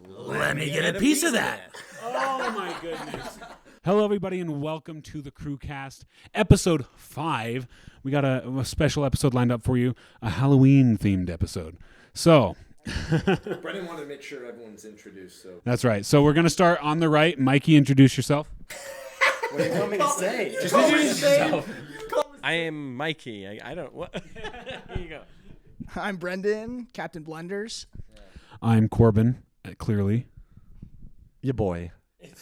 Let me get a piece of that. Oh my goodness. Hello everybody and welcome to the Crewcast, episode 5. We got a special episode lined up for you, a Halloween themed episode. So, Brennan wanted to make sure everyone's introduced. So that's right. So we're going to start on the right. Mikey, introduce yourself. what do you want me to say? Just introduce yourself. I am Mikey. I don't. What? Here you go. I'm Brendan, Captain Blunders. I'm Corbin, clearly. Your boy.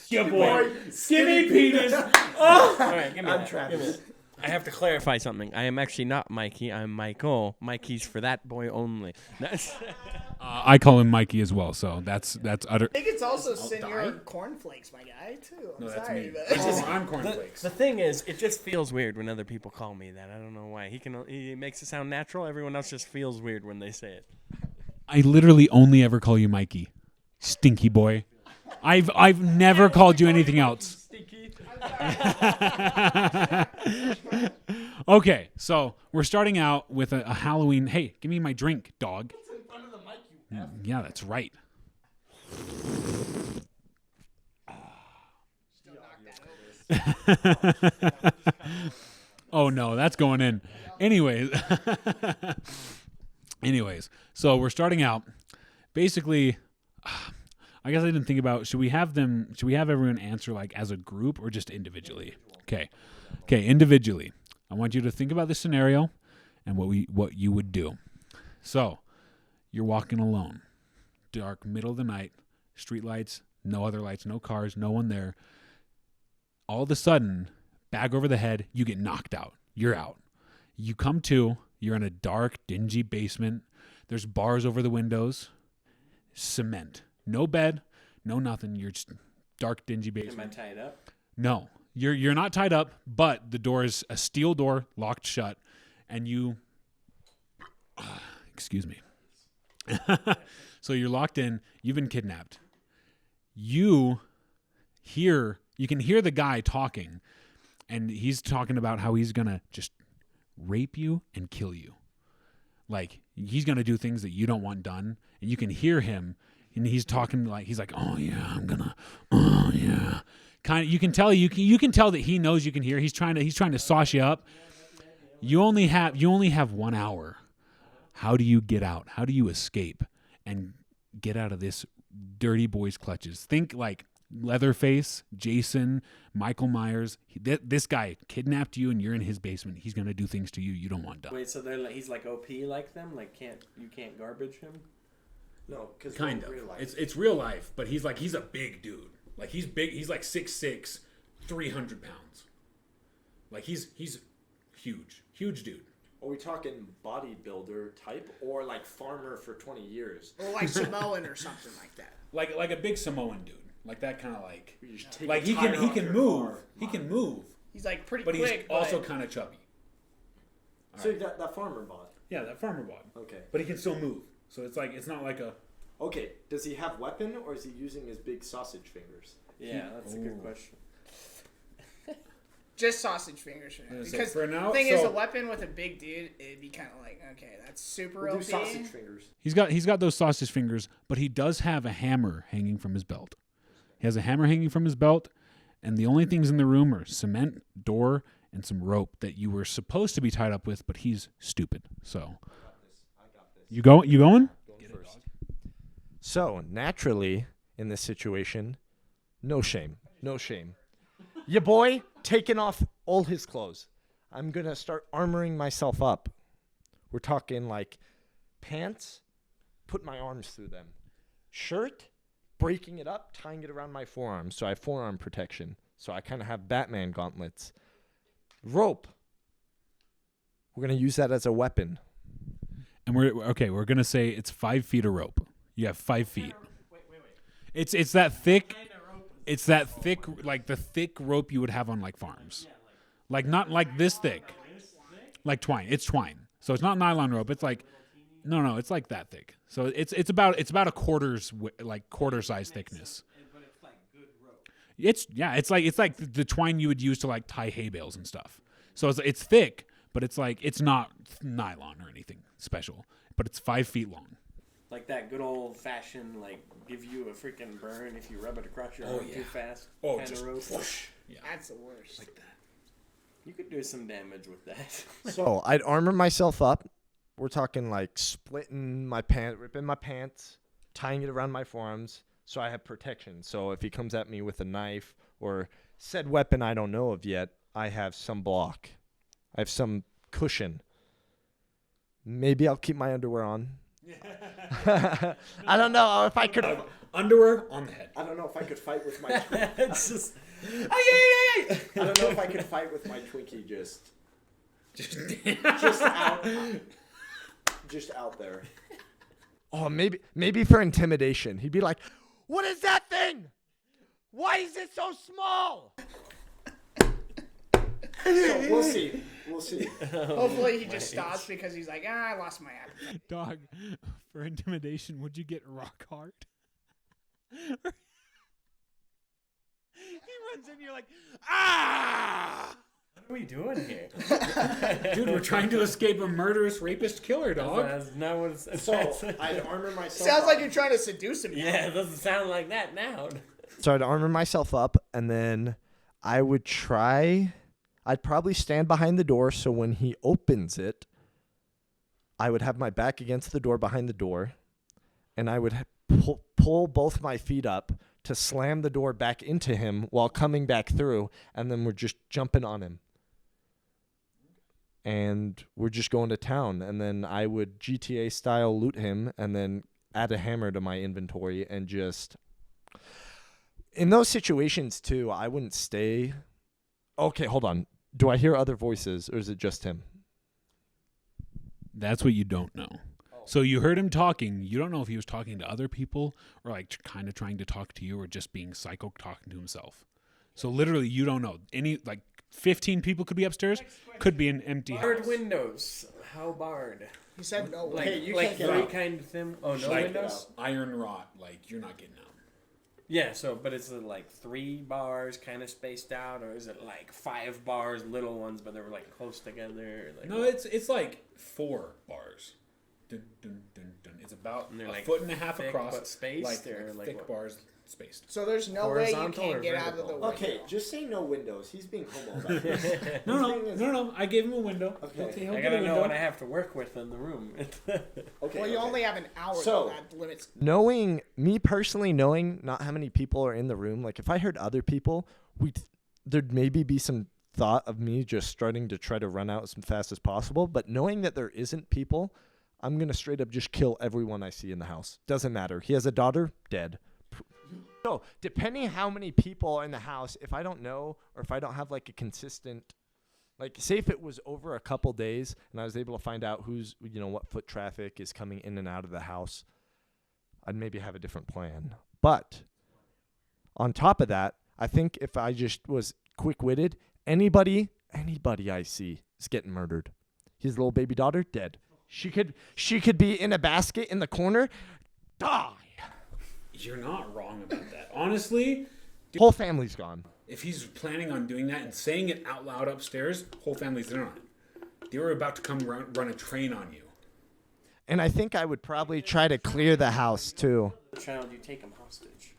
Your boy, Skinny Penis. All right, give me I'm that. Travis. Give me that. I have to clarify something. I am actually not Mikey. I'm Michael. Mikey's for that boy only. I call him Mikey as well, so that's utter. I think it's also Senor Cornflakes, my guy, too. I'm sorry, but I'm Cornflakes. The thing is, it just feels weird when other people call me that. I don't know why. He makes it sound natural. Everyone else just feels weird when they say it. I literally only ever call you Mikey. Stinky boy. I've never called you anything else. Okay, so we're starting out with a Halloween. Hey, give me my drink, dog. it's in front of the mic, you F. Yeah, that's right. Oh no, that's going in. Anyways, so we're starting out. Basically, I guess I didn't think about should we have everyone answer like as a group or just individually? Okay, individually. I want you to think about the scenario and what you would do. So, you're walking alone. Dark, middle of the night, street lights, no other lights, no cars, no one there. All of a sudden, bag over the head, you get knocked out. You're out. You come to, you're in a dark, dingy basement. There's bars over the windows. Cement. No bed, no nothing. You're just dark, dingy basement. Am I tied up? No. You're not tied up, but the door is a steel door locked shut, and you excuse me. So you're locked in, you've been kidnapped. You can hear the guy talking, and he's talking about how he's going to just rape you and kill you. Like, he's going to do things that you don't want done, and you can hear him, and he's talking like, he's like, oh yeah, oh yeah. Kind of, you can tell that he knows you can hear. He's trying to sauce you up. You only have 1 hour. How do you get out? How do you escape and get out of this dirty boy's clutches? Think like Leatherface, Jason, Michael Myers. This guy kidnapped you, and you're in his basement. He's gonna do things to you you don't want done. Wait, so he's like OP like them? Like you can't garbage him? No, because Kind of. real life. It's real life, but he's a big dude. Like he's big. He's like 6'6", 300 pounds. Like he's huge dude. Are we talking bodybuilder type or like farmer for 20 years? Or like Samoan or something like that. Like a big Samoan dude. Like that kind of like. You just take Like a he tire off can your move. car. He can move, He's like pretty but quick. he's also kind of chubby. So that farmer bod. Yeah, that farmer bod. Okay. But he can still move. So it's not like a. Okay. Does he have weapon or is he using his big sausage fingers? Yeah, that's a good question. Just sausage fingers for now. So Because for now- the thing is, so- a weapon with a big dude, it'd be kind of like, okay, that's super We'll OP. do sausage fingers. He's got those sausage fingers, but he does have a hammer hanging from his belt. He has a hammer hanging from his belt, and the only things in the room are cement, door, and some rope that you were supposed to be tied up with, but he's stupid. So, you going? Get first. So naturally, in this situation, no shame. Your boy taking off all his clothes. I'm gonna start armoring myself up. We're talking like pants, put my arms through them. Shirt, breaking it up, tying it around my forearms so I have forearm protection. So I kind of have Batman gauntlets. Rope. We're gonna use that as a weapon. And we're gonna say it's 5 feet of rope. You have 5 feet. Wait. It's that thick. It's that thick, like the thick rope you would have on like farms. Like not like this thick. Like twine. It's twine. So it's not nylon rope. It's like no, it's like that thick. So it's about a quarter size thickness. But it's like good rope. It's like the twine you would use to like tie hay bales and stuff. So it's thick, but it's not nylon or anything special. But it's 5 feet long. Like that good old fashioned, like give you a freaking burn if you rub it across your arm too fast. Oh, kind just of rope. whoosh. Yeah. That's the worst. Like that. You could do some damage with that. So I'd armor myself up. We're talking like splitting my pants, ripping my pants, tying it around my forearms so I have protection. So if he comes at me with a knife or said weapon I don't know of yet, I have some block. I have some cushion. Maybe I'll keep my underwear on. I don't know if I could. Underwear on the head. I don't know if I could fight with my. It's just, I don't know if I could fight with my Twinkie just out, just out there. Oh, maybe for intimidation, he'd be like, "What is that thing? Why is it so small?" So we'll see. We'll see. Hopefully he just stops because he's like, I lost my appetite. Dog, for intimidation, would you get rock hard? He runs in, you're like, ah! what are we doing here? Dude, we're trying to escape a murderous rapist killer, dog. That's not what it's. So I'd armor myself. Sounds up. like you're trying to seduce him. Yeah, it doesn't sound like that now. So I'd armor myself up, and then I would try. I'd probably stand behind the door, so when he opens it, I would have my back against the door behind the door, and I would pull both my feet up to slam the door back into him while coming back through, and then we're just jumping on him. And we're just going to town, and then I would GTA style loot him, and then add a hammer to my inventory, and just... In those situations, too, I wouldn't stay... Okay, hold on. Do I hear other voices, or is it just him? That's what you don't know. So you heard him talking. You don't know if he was talking to other people or like kind of trying to talk to you or just being psycho talking to himself. So literally you don't know. Any like 15 people could be upstairs, could be an empty Barred house. windows. How barred? He said no Like, way. you like can't get three out. kind of thing. Oh, no Like windows? iron rot, like you're not getting out. Yeah, so, but is it like 3 bars kind of spaced out, or is it like 5 bars, little ones, but they were like close together? Like, No, it's like 4 bars. Dun, dun, dun, dun. It's about And they're a like foot and a half thick across, but spaced, or like thick what? bars spaced. So there's no way you Horizontal or can't get out of the vertical? window. Okay, just say no windows. He's being homo about this. No. I gave him a window. Okay. He'll I get a gotta know window. what I have to work with in the room. Okay. Well, you only have an hour, So- though. That limits. Knowing me personally, knowing not how many people are in the room, like if I heard other people, there'd maybe be some thought of me just starting to try to run out as fast as possible. But knowing that there isn't people, I'm gonna straight up just kill everyone I see in the house. Doesn't matter. He has a daughter, dead. So depending how many people are in the house, if I don't know or if I don't have like a consistent, like say if it was over a couple days and I was able to find out who's, what foot traffic is coming in and out of the house, I'd maybe have a different plan. But on top of that, I think if I just was quick-witted, anybody I see is getting murdered. His little baby daughter, dead. She could be in a basket in the corner, die. You're not wrong about that. Honestly, Whole family's gone. if he's planning on doing that and saying it out loud upstairs, whole family's in on it. They were about to come run a train on you. And I think I would probably try to clear the house too. Child, you take him hostage.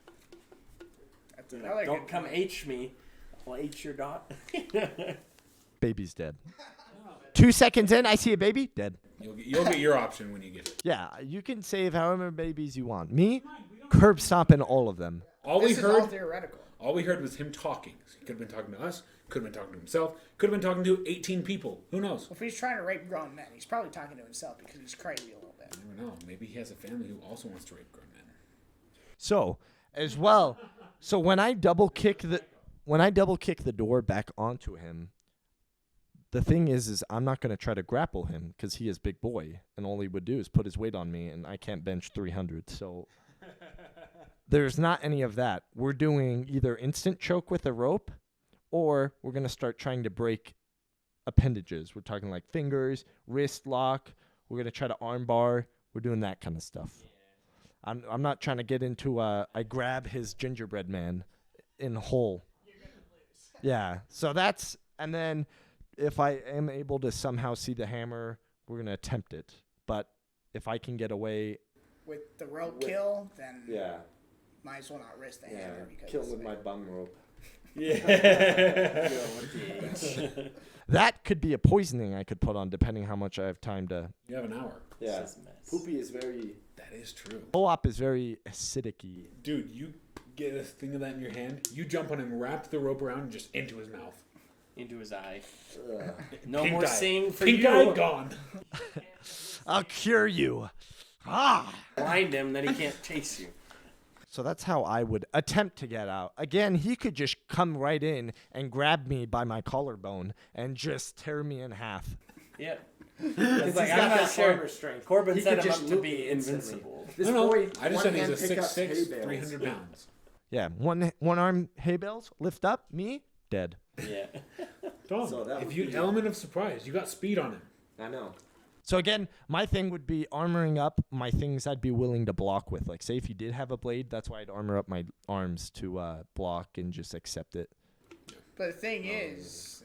That's another Don't good come point. H me. I'll H your dot. Baby's dead. 2 seconds in, I see a baby, dead. You'll get your option when you get it. Yeah, you can save however many babies you want. Me, curb stomping all of them. All we This is all heard, theoretical. all we heard was him talking. He could have been talking to us. Could have been talking to himself. Could have been talking to 18 people. Who knows? If he's trying to rape grown men, he's probably talking to himself because he's crazy a little bit. I don't know. Maybe he has a family who also wants to rape grown men. So, as well, so when I double kick the door back onto him, the thing is I'm not going to try to grapple him because he is big boy, and all he would do is put his weight on me, and I can't bench 300. So there's not any of that. We're doing either instant choke with a rope, or we're going to start trying to break appendages. We're talking like fingers, wrist lock. We're going to try to arm bar. We're doing that kind of stuff. I'm not trying to get into I grab his gingerbread man in whole. Yeah. So that's, and then if I am able to somehow see the hammer, we're going to attempt it. But if I can get away. With the rope kill, then Yeah. might as well not risk the Yeah. hammer. Because Kill with my bum rope. Yeah. That could be a poisoning I could put on depending how much I have time to. You have an hour. Yeah. This is a mess. Poopy is very. That is true. Co-op is very acidic-y. Dude, you get a thing of that in your hand, you jump on him, wrap the rope around, and just into his mouth. Into his eye. No Pink more eye. sing for Pink you. eye gone. I'll cure you. Ah. Blind him, then he can't chase you. So that's how I would attempt to get out. Again, he could just come right in and grab me by my collarbone and just tear me in half. Yeah. It's like, I'm not sure. strength. Corbin He set could him just up to loop be me instantly. invincible. This No, boy, I just one said he's hand a pick up 6'6", hay bales. 300 pounds. Yeah, one arm hay bales, lift up, me, dead. Yeah. Dom, So that if would you be- element of surprise, you got speed on him. I know. So again, my thing would be armoring up my things I'd be willing to block with. Like, say if you did have a blade, that's why I'd armor up my arms to block and just accept it. But the thing is,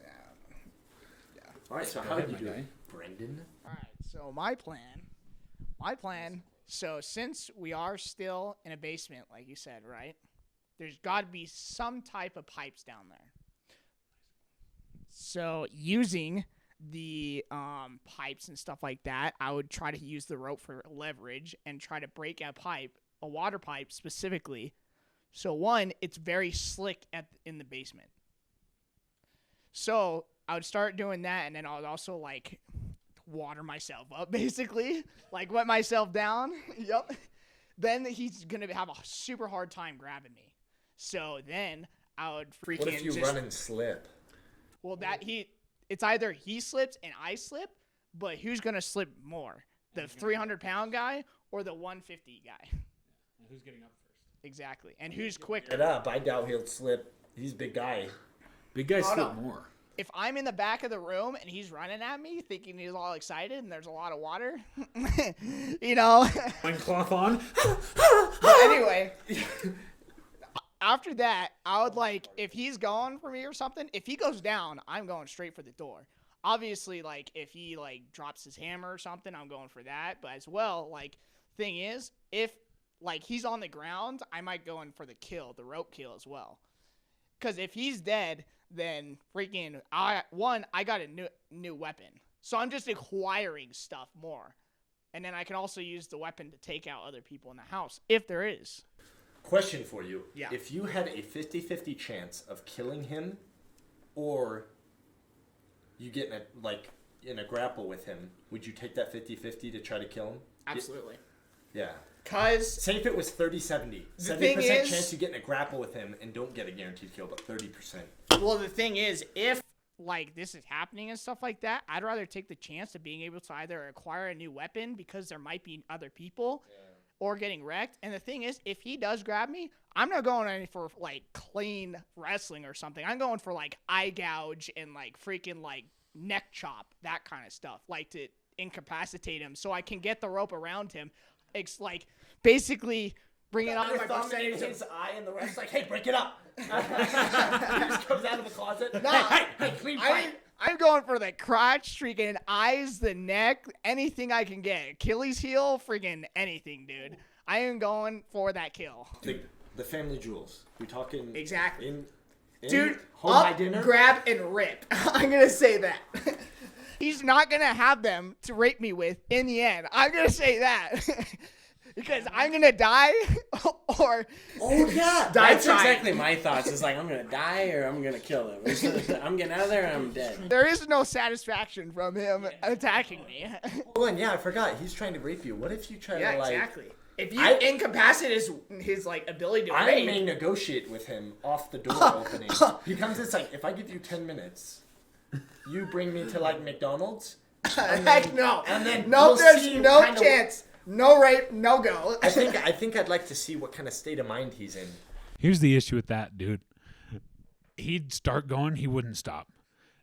All right, so Go ahead, my guy. Brendan? all right. So my plan. So since we are still in a basement, like you said, right? There's got to be some type of pipes down there. So using the pipes and stuff like that, I would try to use the rope for leverage and try to break a water pipe specifically. So one, it's very slick in the basement. So I would start doing that, and then I would also like water myself up, basically, like wet myself down. Yep. Then he's gonna have a super hard time grabbing me. So then I would freaking and slip? Well, it's either he slips and I slip, but who's gonna slip more, the 300-pound guy or the 150 guy? And who's getting up first? Exactly, and who's quicker? Get up. I doubt he'll slip. He's a big guy. Big guys Oh, slip no. more. If I'm in the back of the room and he's running at me, thinking he's all excited and there's a lot of water, you know. Cloth on. But anyway, after that, I would like, if he's going for me or something, if he goes down, I'm going straight for the door. Obviously, like, if he, like, drops his hammer or something, I'm going for that. But as well, like, thing is, if, like, he's on the ground, I might go in for the rope kill as well. Because if he's dead, then freaking, I got a new weapon. So I'm just acquiring stuff more. And then I can also use the weapon to take out other people in the house, if there is. Question for you. Yeah. If you had a 50-50 chance of killing him or you get in a grapple with him, would you take that 50-50 to try to kill him? Absolutely. Yeah. Because Say if it was 30-70. The 70% thing is- chance you get in a grapple with him and don't get a guaranteed kill, but 30%. well, the thing is, if like this is happening and stuff like that, I'd rather take the chance of being able to either acquire a new weapon because there might be other people or getting wrecked. And the thing is, if he does grab me, I'm not going any for like clean wrestling or something. I'm going for like eye gouge and like freaking like neck chop, that kind of stuff, like to incapacitate him so I can get the rope around him. It's like basically bring it on my percentage of eye and the rest like, hey, break it up. He just comes out of the closet. No, Hey, clean fight. I'm going for the crotch, freaking eyes, the neck, anything I can get. Achilles heel, freaking anything, dude. I am going for that kill. The family jewels. We talking Exactly. in Dude, home up, by dinner? grab, and rip. I'm going to say that. He's not going to have them to rape me with in the end. I'm going to say that. Because I'm going to die or Oh, yeah. die That's trying. exactly my thoughts. It's like, I'm going to die or I'm going to kill him. I'm getting out of there and I'm dead. There is no satisfaction from him attacking me. Hold on, yeah, I forgot. He's trying to rape you. What if you try Yeah, to, like... exactly. If you incapacitate his like ability to I rape, may negotiate with him off the door opening. He comes, it's like, if I give you 10 minutes, you bring me to, like, McDonald's. heck no. And then no, we'll there's see no kind of- chance. No rape, no go. I think I'd like to see what kind of state of mind he's in. Here's the issue with that, dude. He'd start going, he wouldn't stop.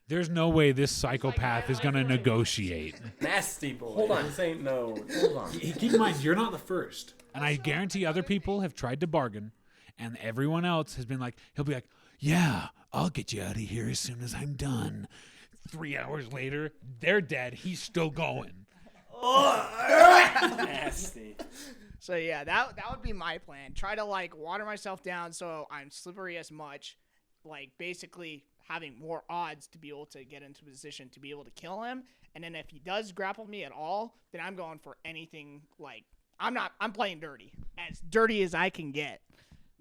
There's no way this psychopath is going to negotiate. Nasty boy. Hold on. This ain't no. Hold on. Keep in mind, you're not the first. And I guarantee other people have tried to bargain And everyone else has been like, he'll be like, yeah, I'll get you out of here as soon as I'm done. 3 hours later, they're dead. He's still going. Nasty. So yeah, that would be my plan. Try to like water myself down so I'm slippery as much, like basically having more odds to be able to get into position to be able to kill him. And then if he does grapple me at all, then I'm going for anything. Like I'm playing dirty as I can get.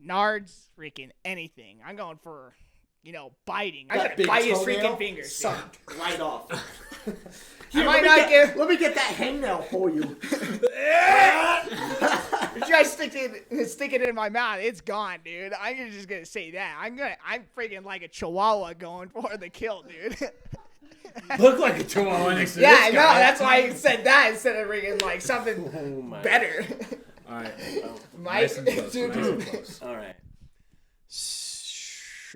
Nards, freaking anything. I'm going for, biting. I'm That gonna big bite his toenail freaking fingers. sucked right off. I might not give. Let me get that hangnail for you. Try stick it in my mouth. It's gone, dude. I'm just gonna say that. I'm freaking like a chihuahua going for the kill, dude. Look like a chihuahua next to Yeah, this I know. guy. That's why I said that instead of freaking like something Oh my. better. All right. Mike, Nice and close. Nice and close. All right.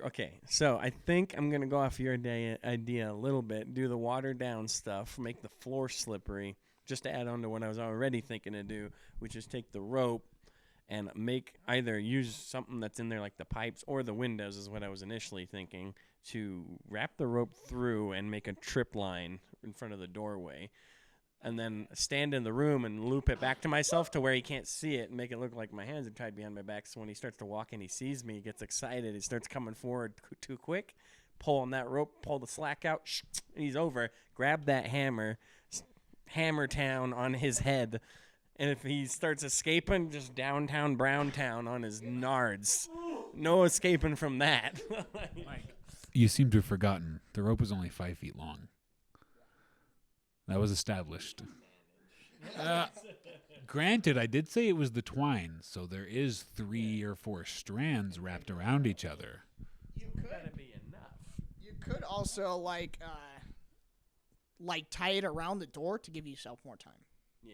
Okay, so I think I'm gonna go off your idea a little bit. Do the watered down stuff, make the floor slippery. Just to add on to what I was already thinking to do, which is take the rope and either use something that's in there like the pipes or the windows is what I was initially thinking, to wrap the rope through and make a trip line in front of the doorway. And then stand in the room and loop it back to myself to where he can't see it and make it look like my hands are tied behind my back. So when he starts to walk and he sees me, he gets excited. He starts coming forward too quick. Pull on that rope, pull the slack out. And he's over. Grab that hammer. Hammer town on his head. And if he starts escaping, just downtown Browntown on his nards. No escaping from that. You seem to have forgotten. The rope was only 5 feet long. That was established. Granted, I did say it was the twine, so there is 3 or 4 strands wrapped around each other. You could also like tie it around the door to give yourself more time. Yeah.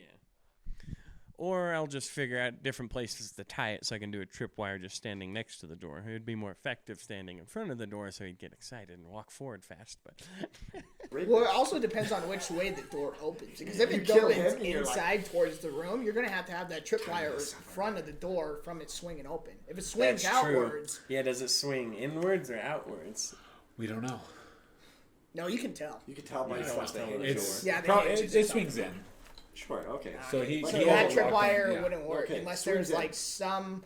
Or I'll just figure out different places to tie it so I can do a tripwire just standing next to the door. It would be more effective standing in front of the door so he'd get excited and walk forward fast. But Well, it also depends on which way the door opens. Because if it kill opens him and you're inside towards the room, you're going to have that tripwire in front of the door from it swinging open. If it swings outwards, Yeah, does it swing inwards or outwards? We don't know. no, you can tell. You can tell by something. It's Yeah, the probably, hinges it and swings in. Sure, okay. So he So he that overlocked tripwire him, wouldn't work Okay, unless swings there's in. like some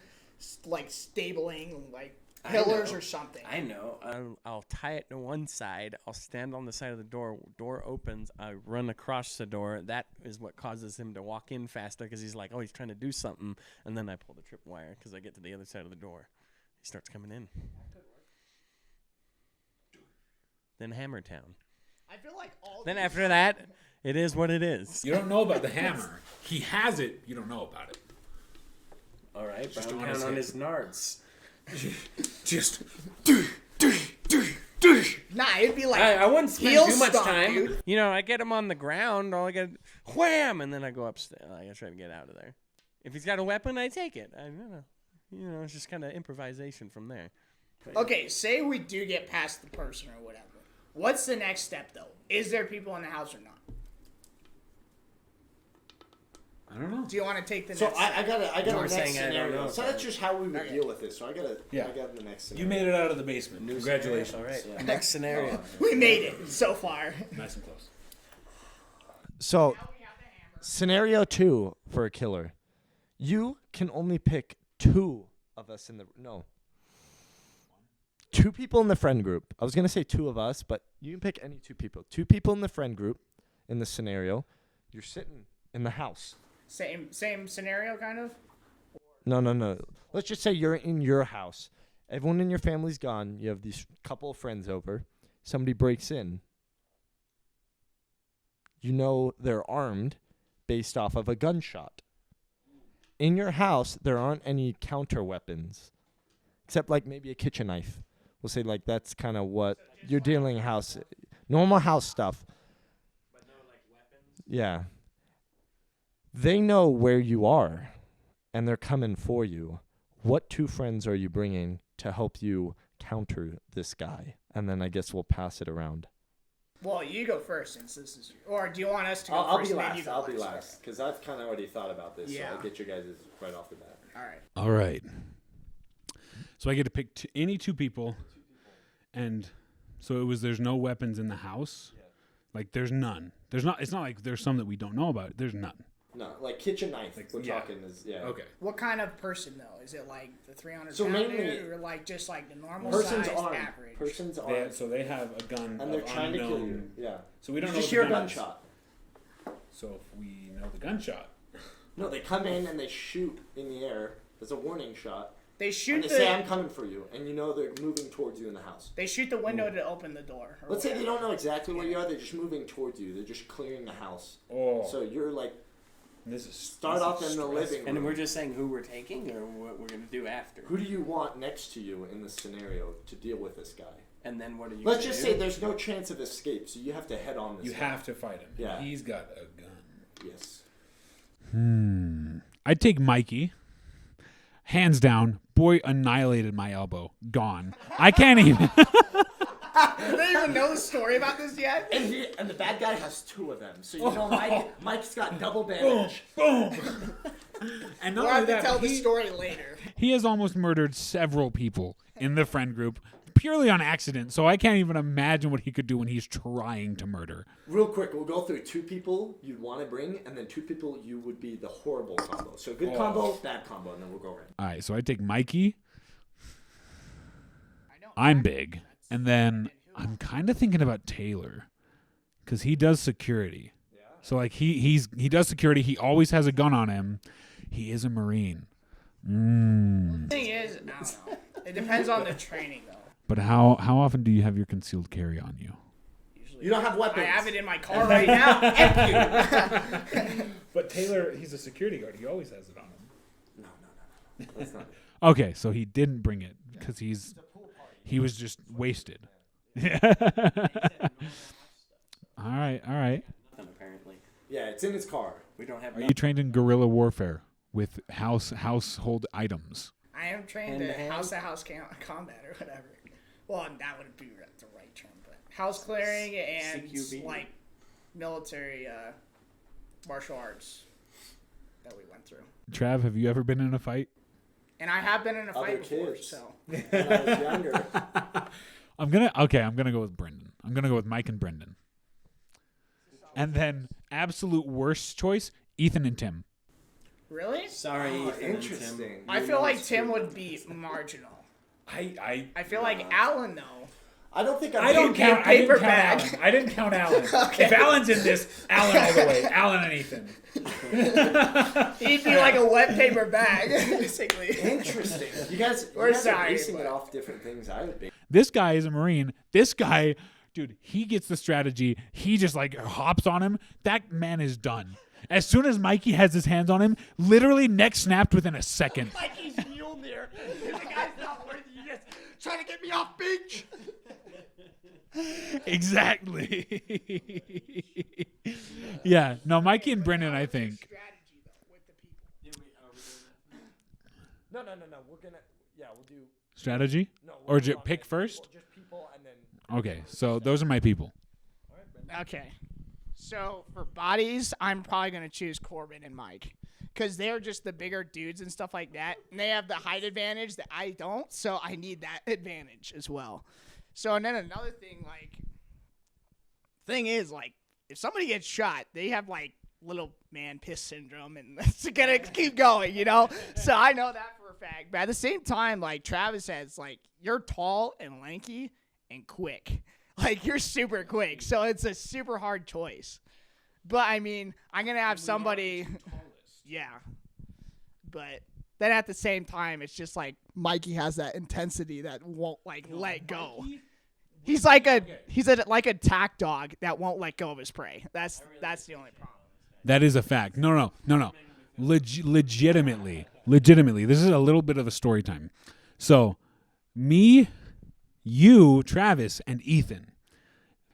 like stabling, like I pillars know. or something. I know. I'll tie it to one side. I'll stand on the side of the door. Door opens. I run across the door. That is what causes him to walk in faster because he's like, oh, he's trying to do something. And then I pull the tripwire because I get to the other side of the door. He starts coming in. Then Hammertown. I feel like all Then these- after that, it is what it is. You don't know about the hammer. He has it. You don't know about it. All right, Just Brown on his Town on hip. his nards. Just. Nah, it'd be like I wouldn't spend heel too much stomp, time. dude. You know, I get him on the ground. All I get, wham, and then I go upstairs. I try to get out of there. If he's got a weapon, I take it. I don't know. You know, it's just kind of improvisation from there. Okay, say we do get past the person or whatever. What's the next step though? Is there people in the house or not? I don't know. Do you want to take the So next I got a You were next saying I don't scenario. know, So so- that's just how we would Okay. deal with this. So I got Yeah. the next You scenario. made it out of the basement. Congratulations. All right. Yeah. Next scenario. We made it so far. Nice and close. So scenario 2 for a killer. You can only pick 2 of us in the 2 people in the friend group. I was going to say 2 of us, but you can pick any 2 people. 2 people in the friend group in the scenario. You're sitting in the house. Same scenario, kind of. No. Let's just say you're in your house. Everyone in your family's gone. You have these couple of friends over. Somebody breaks in. You know they're armed based off of a gunshot. In your house, there aren't any counter weapons, except like maybe a kitchen knife. We'll say like that's kind of what you're dealing house, normal house stuff. But no, like weapons. Yeah. They know where you are, and they're coming for you. What 2 friends are you bringing to help you counter this guy? And then I guess we'll pass it around. Well, you go first since this is. Or do you want us to go first? And then you go last? because I've kind of already thought about this. Yeah. So I'll get you guys right off the bat. All right. All right. So I get to pick any two people, and so there's no weapons in the house. Like there's none. There's not. It's not like there's some that we don't know about. There's none. No, like kitchen knife. We're yeah. talking is Okay. What kind of person though? Is it like the 300 So pound mainly- dude, or like just like the normal person's size armed. average? Person's armed. So they have a gun, And they're of trying to kill you. unknown- Yeah. So we don't You know. just what hear the a gun is. gunshot. So if we know the gunshot, No, they come in and they shoot in the air. There's a warning shot. They And shoot they say, I'm the coming for you. And you know they're moving towards you in the house. window to open the door. or Let's say they whatever. don't know exactly where you are. They're just moving towards you. They're just clearing the house. oh, So you're like, this is start off in the living room. And we're just saying who we're taking or what we're going to do after. Who do you want next to you in this scenario to deal with this guy? And then what are you Let's gonna just do? say there's no chance of escape, so you have to head on this You guy. have to fight him. Yeah. He's got a gun. Yes. I'd take Mikey. Hands down, boy annihilated my elbow. Gone. I can't even. Do they even know the story about this yet? And the bad guy has two of them. So you know Mike's got double damage. Boom. And We'll not have only to that, tell but the he, story later. he has almost murdered several people in the friend group purely on accident. So I can't even imagine what he could do when he's trying to murder. Real quick, we'll go through two people you'd want to bring, and then two people you would be the horrible combo. So good combo, bad combo, and then we'll go right. All right, so I take Mikey. I know. I'm big. And then I'm kind of thinking about Taylor because he does security. So like he does security. He always has a gun on him. He is a Marine. The thing is, I don't know. It depends on the training though. But how often do you have your concealed carry on you? You don't have I weapons. have it in my car right now. Empty. But Taylor, he's a security guard. He always has it on him. No. That's not. Okay, so he didn't bring it because he was just wasted. All right. Nothing, apparently. Yeah, it's in his car. We don't have Are you trained in guerrilla warfare with household items? I am trained Hand-to-hand? in house-to-house combat or whatever. Well, that wouldn't be the right term, but house clearing and CQB. like military martial arts that we went through. Trav, have you ever been in a fight? And I have been in a Other fight before, kids. so When I was younger. I'm gonna go with Brendan. I'm gonna go with Mike and Brendan. And then absolute worst choice, Ethan and Tim. really, Sorry, Oh, Ethan and Tim. interesting. I feel like Tim would be marginal. I I feel like Alan though. I don't think I'm I don't He'd be a count. I didn't paper count bag. Alan. I didn't count Alan. If Alan's in this, Alan all the way. Alan and Ethan. He'd be like a wet paper bag, basically. Interesting. You guys We're are sorry, basing it but- off different things I would be. This guy is a Marine. This guy, dude, he gets the strategy. He just like hops on him. That man is done. As soon as Mikey has his hands on him, literally neck snapped within a second. Mikey's Mjolnir. The guy's not worthy. You just trying to get me off beach. Exactly. Yeah. No, Mikey and Brendan, I think. Strategy though with the people. No. We're gonna. Yeah, we'll do. Strategy? No. Or pick first? Just people and then. Okay, so those are my people. Okay. So for bodies, I'm probably gonna choose Corbin and Mike, because they're just the bigger dudes and stuff like that, and they have the height advantage that I don't. So I need that advantage as well. So and then another thing, thing is if somebody gets shot, they have little man piss syndrome, and it's gonna keep going, you know. So I know that for a fact. But at the same time, Travis says, you're tall and lanky and quick. You're super quick, so it's a super hard choice. But I mean, I'm gonna have somebody. Yeah. But then at the same time, it's just Mikey has that intensity that won't let go. He's like a attack dog that won't let go of his prey. That's the only problem. That is a fact. No. Legitimately. This is a little bit of a story time. So, me, you, Travis, and Ethan.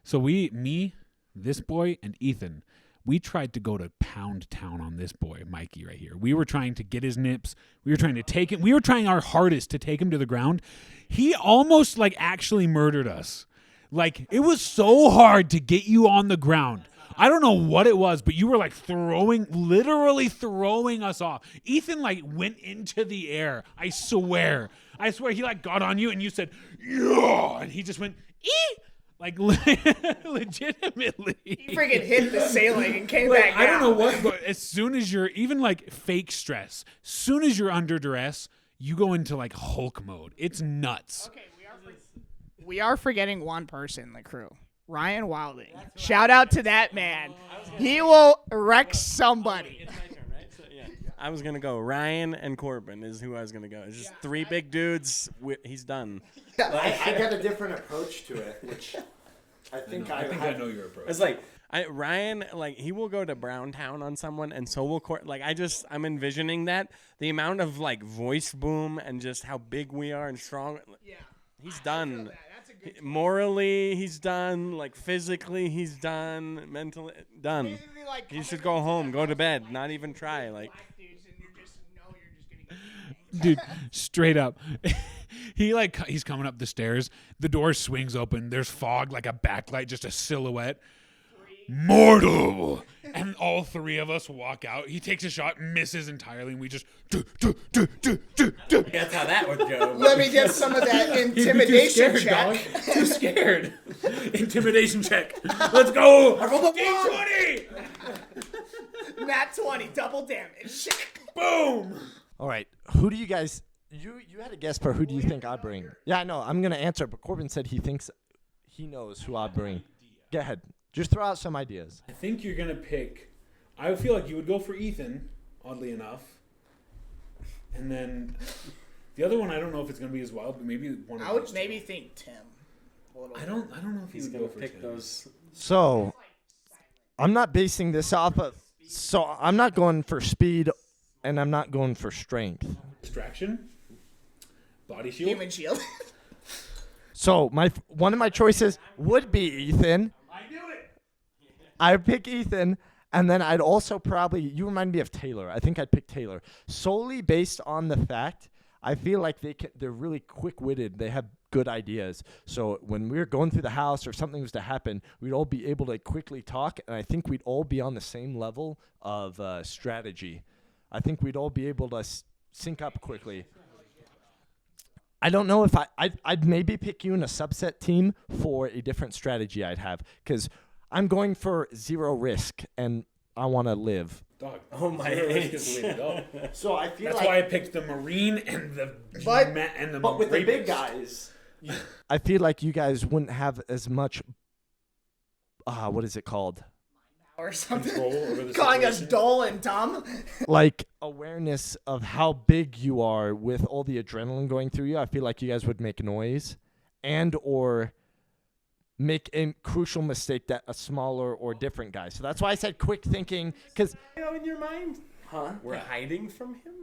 So this boy, and Ethan, we tried to go to Pound Town on this boy, Mikey, right here. We were trying to get his nips. We were trying to take him. We were trying our hardest to take him to the ground. He almost actually murdered us. It was so hard to get you on the ground. I don't know what it was, but you were literally throwing us off. Ethan went into the air. I swear. I swear he like got on you and you said, yeah, and he just went, ee, like legitimately. He freaking hit the ceiling and came Like, back I don't down. know what, but as soon as you're even like fake stress, soon as you're under duress, you go into like Hulk mode. It's nuts. Okay, we are forgetting one person in the crew. Ryan Wilding. Shout out to that man. He will wreck somebody. It's my turn, right? So, yeah. I was gonna go. Ryan and Corbin is who I was gonna go. It's just three big dudes. He's done. I got a different approach to it, which I think I think I know your approach. It's like Ryan, like he will go to Browntown on someone, and so will Like I'm envisioning that the amount of like voice boom and just how big we are and strong. Yeah. He's done. That's a good Morally, he's done. Like physically, he's done. Mentally, done. You should go home, go to bed, not even try. Like dudes and you just know you're just gonna get Dude, straight up. He's coming up the stairs. The door swings open. There's fog, like a backlight, just a silhouette. Mortal! And all three of us walk out. He takes a shot, misses entirely, and we just do. That's how that would go. Let me get some of that intimidation check. Too scared. Intimidation check. Let's go. I rolled a D20. Nat 20, double damage. Boom. All right, who do you guys? You had a guess for who do you think I'd bring? Yeah, I know. I'm gonna answer, but Corbin said he thinks he knows who I'd bring. Go ahead. Just throw out some ideas. I think you're going to pick. I feel like you would go for Ethan, oddly enough. And then the other one, I don't know if it's going to be as wild, but maybe one of I would those maybe two. think Tim. I don't know if he's would gonna go for pick Tim. those. So, I'm not basing this off of. So I'm not going for speed, and I'm not going for strength. Distraction, body shield. Human shield. So one of my choices would be Ethan. I knew it. I'd pick Ethan, and then I'd also probably. You remind me of Taylor. I think I'd pick Taylor solely based on the fact I feel like they're really quick-witted. They have good ideas. So when we're going through the house or something was to happen, we'd all be able to quickly talk, and I think we'd all be on the same level of strategy. I think we'd all be able to sync up quickly. I don't know if I'd maybe pick you in a subset team for a different strategy I'd have, because I'm going for zero risk, and I want to live. Dog. Oh my Zero risk age. is the way to go. So I feel That's why I picked the Marine and the big rapist. guys. I feel like you guys wouldn't have as much. What is it called? Or something. Control over the Calling us situation. dull and dumb. Like awareness of how big you are with all the adrenaline going through you. I feel like you guys would make noise, and or make a crucial mistake that a smaller or different guy. So that's why I said quick thinking, because In your mind, we're hiding from him.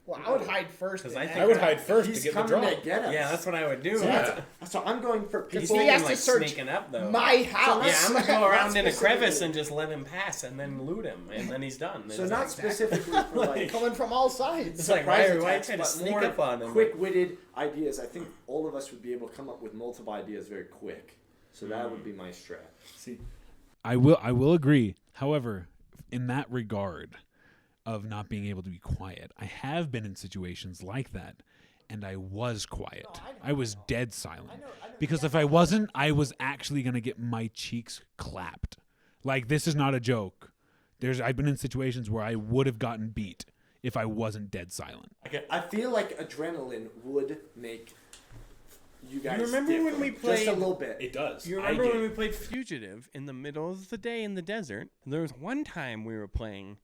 Well, I would hide first. Because in I that. think I would hide first he's to get the coming draw. to get us. Yeah, that's what I would do. So I'm going for He's people. he thinking has to like search sneaking up though. my house. Yeah, I'm gonna go around in a specifically. crevice and just let him pass, and then loot him, and then he's done. So It's not like- specifically for like Coming from all sides. It's like surprise why attacks, trying to but sneak more up on him? quick-witted ideas. I think all of us would be able to come up with multiple ideas very quick. So that would be my strat. See, I will agree. However, in that regard of not being able to be quiet, I have been in situations like that, and I was quiet. I was dead silent. Because if I wasn't, I was actually going to get my cheeks clapped. Like, this is not a joke. I've been in situations where I would have gotten beat if I wasn't dead silent. I feel like adrenaline would make you guys. You remember when we played- just a little bit? It does. You remember when we played Fugitive in the middle of the day in the desert? There was one time we were playing.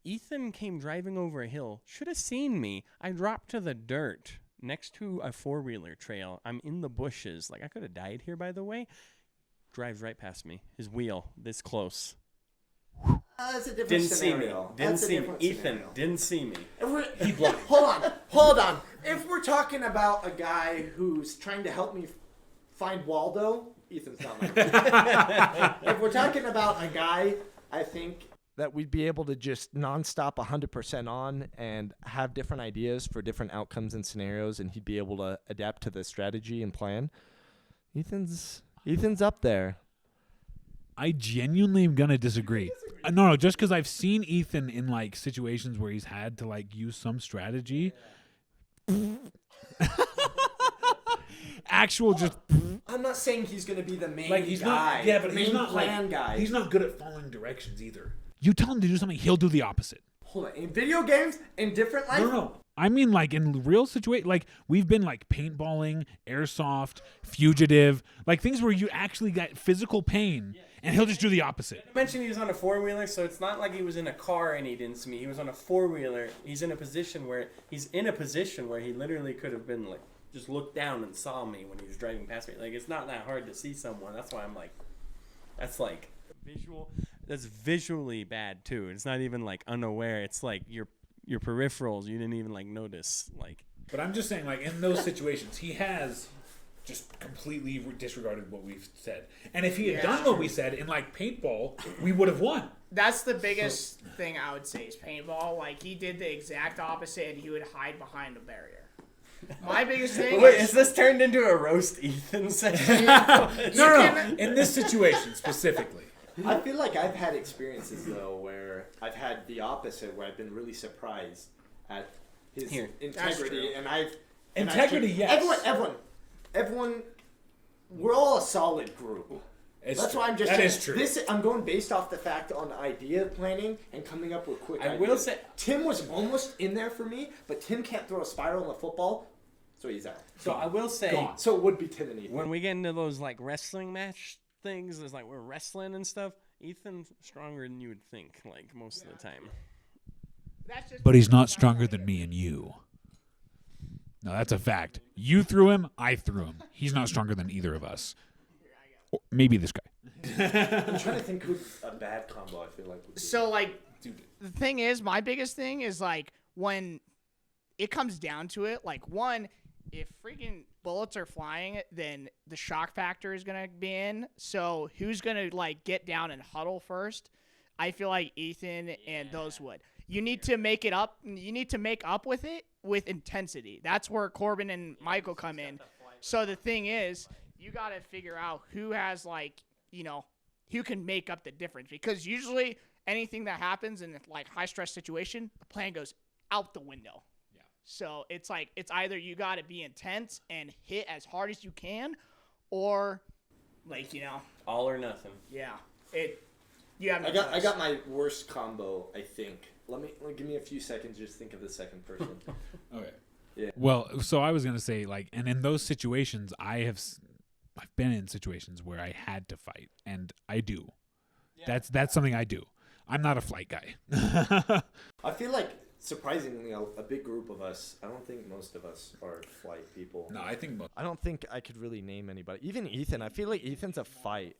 Ethan came driving over a hill. Should have seen me. I dropped to the dirt next to a four-wheeler trail. I'm in the bushes. Like, I could have died here, by the way. Drives right past me. His wheel, this close. That's a different Didn't see me. scenario. Didn't That's a see me. different Ethan scenario. didn't see me. If we're, hold on. If we're talking about a guy who's trying to help me find Waldo, Ethan's not my guy. If we're talking about a guy, I think that we'd be able to just nonstop 100% on and have different ideas for different outcomes and scenarios, and he'd be able to adapt to the strategy and plan. Ethan's up there. I genuinely am going to disagree. No, just because I've seen Ethan in, like, situations where he's had to, like, use some strategy Actual just. I'm not saying he's gonna be the main Like he's guy. not. Yeah, but main he's not plan like guy. he's not good at following directions either. You tell him to do something, he'll do the opposite. Hold on. In video games, in different life, No. I mean, like in real situation, like we've been like paintballing, airsoft, fugitive, like things where you actually get physical pain, and he'll just do the opposite. You mentioned he was on a 4-wheeler, so it's not like he was in a car and he didn't see me. He was on a 4-wheeler. He's in a position where he literally could have been like just looked down and saw me when he was driving past me. Like it's not that hard to see someone. That's why I'm like, that's like visual. That's visually bad too. It's not even like unaware. It's like your peripherals. You didn't even like notice. Like, But I'm just saying, like in those situations, he has just completely disregarded what we've said. And if he had done what we said in like paintball, we would have won. That's the biggest thing I would say is paintball. Like he did the exact opposite, and he would hide behind a barrier. My biggest thing. wait, is this turned into a roast Ethan session? No. In this situation specifically. I feel like I've had experiences though where I've had the opposite, where I've been really surprised at his integrity, and Integrity, yes. Everyone, we're all a solid group. That's why I'm just that saying, is true. I'm going based off the fact on idea planning and coming up with quick ideas. I will say, Tim was almost in there for me, but Tim can't throw a spiral in a football, so he's out. so I will say, Gone. So it would be Tim and Ethan. when we get into those like wrestling match things, it's like we're wrestling and stuff. Ethan's stronger than you would think, like most of the time. That's just But he's not stronger than me and you. No, that's a fact. You threw him, I threw him. He's not stronger than either of us. Or maybe this guy. I'm trying to think who's a bad combo. I feel like. Would be. So like, the thing is, my biggest thing is like when it comes down to it, like one, if freaking bullets are flying, then the shock factor is gonna be in. So who's gonna like get down and huddle first? I feel like Ethan and those would. You need to make it up. You need to make up with it with intensity. That's where Corbin and Michael come in. So the thing is, you got to figure out who has like, who can make up the difference. Because usually anything that happens in like high stress situation, the plan goes out the window. Yeah. So it's like, it's either you got to be intense and hit as hard as you can, or like, All or nothing. yeah, you have no I choice. got my worst combo. I think. Let me give me a few seconds. Just think of the second person. Okay. Well, so I was going to say, like, and in those situations, I've been in situations where I had to fight, and I do. Yeah. That's something I do. I'm not a flight guy. I feel like, surprisingly, a big group of us, I don't think most of us are flight people. No, I think most. I don't think I could really name anybody. Even Ethan, I feel like Ethan's a fight.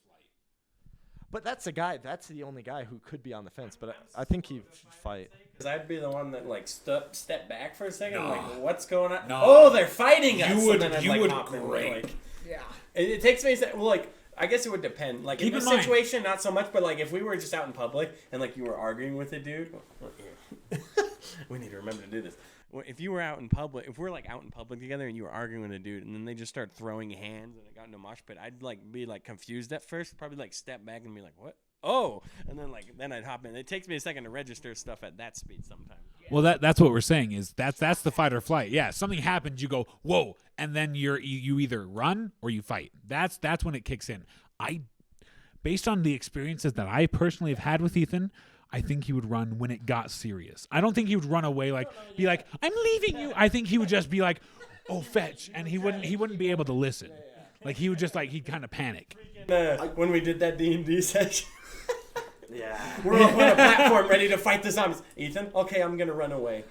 But that's the only guy who could be on the fence, but I think he'd fight. Because I'd be the one that like step back for a second, No. like what's going on? No. Oh, they're fighting us. You would- and then I'd, you like, would hop in, great. like, Yeah. it takes me a second. Well, like I guess it would depend. Like Keep in this in mind- situation, not so much. But like if we were just out in public and like you were arguing with a dude, we need to remember to do this. If you were out in public, if we're like out in public together and you were arguing with a dude and then they just start throwing hands and it got into a mosh pit, I'd like be like confused at first, probably like step back and be like, what? Oh, and then I'd hop in. It takes me a second to register stuff at that speed sometimes. Well, that's what we're saying is that's the fight or flight. Yeah, something happens, you go whoa, and then you either run or you fight. That's when it kicks in. Based on the experiences that I personally have had with Ethan, I think he would run when it got serious. I don't think he would run away be like I'm leaving you. I think he would just be like, oh fetch, and he wouldn't be able to listen. Like he would just he'd kind of panic. When we did that D&D session. Yeah. We're up on a platform ready to fight the zombies. Ethan, okay, I'm going to run away.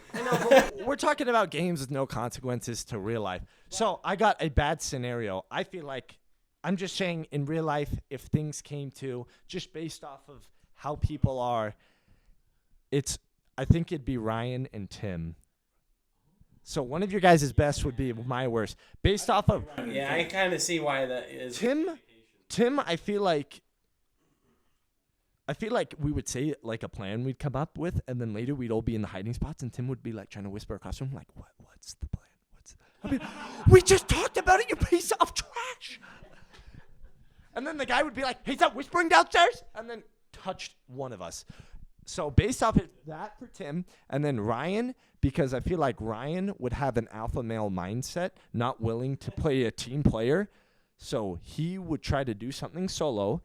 We're talking about games with no consequences to real life. So I got a bad scenario. I feel like I'm just saying in real life, if things came to just based off of how people are, I think it'd be Ryan and Tim. So one of your guys' best would be my worst. Based off of Yeah, I kind of see why that is. Tim, I feel like we would say like a plan we'd come up with, and then later we'd all be in the hiding spots, and Tim would be like trying to whisper across the room, like, what's the plan? We just talked about it, you piece of trash. And then the guy would be like, hey, stop whispering downstairs, and then touched one of us. So based off of that for Tim, and then Ryan, because I feel like Ryan would have an alpha male mindset, not willing to play a team player. So he would try to do something solo,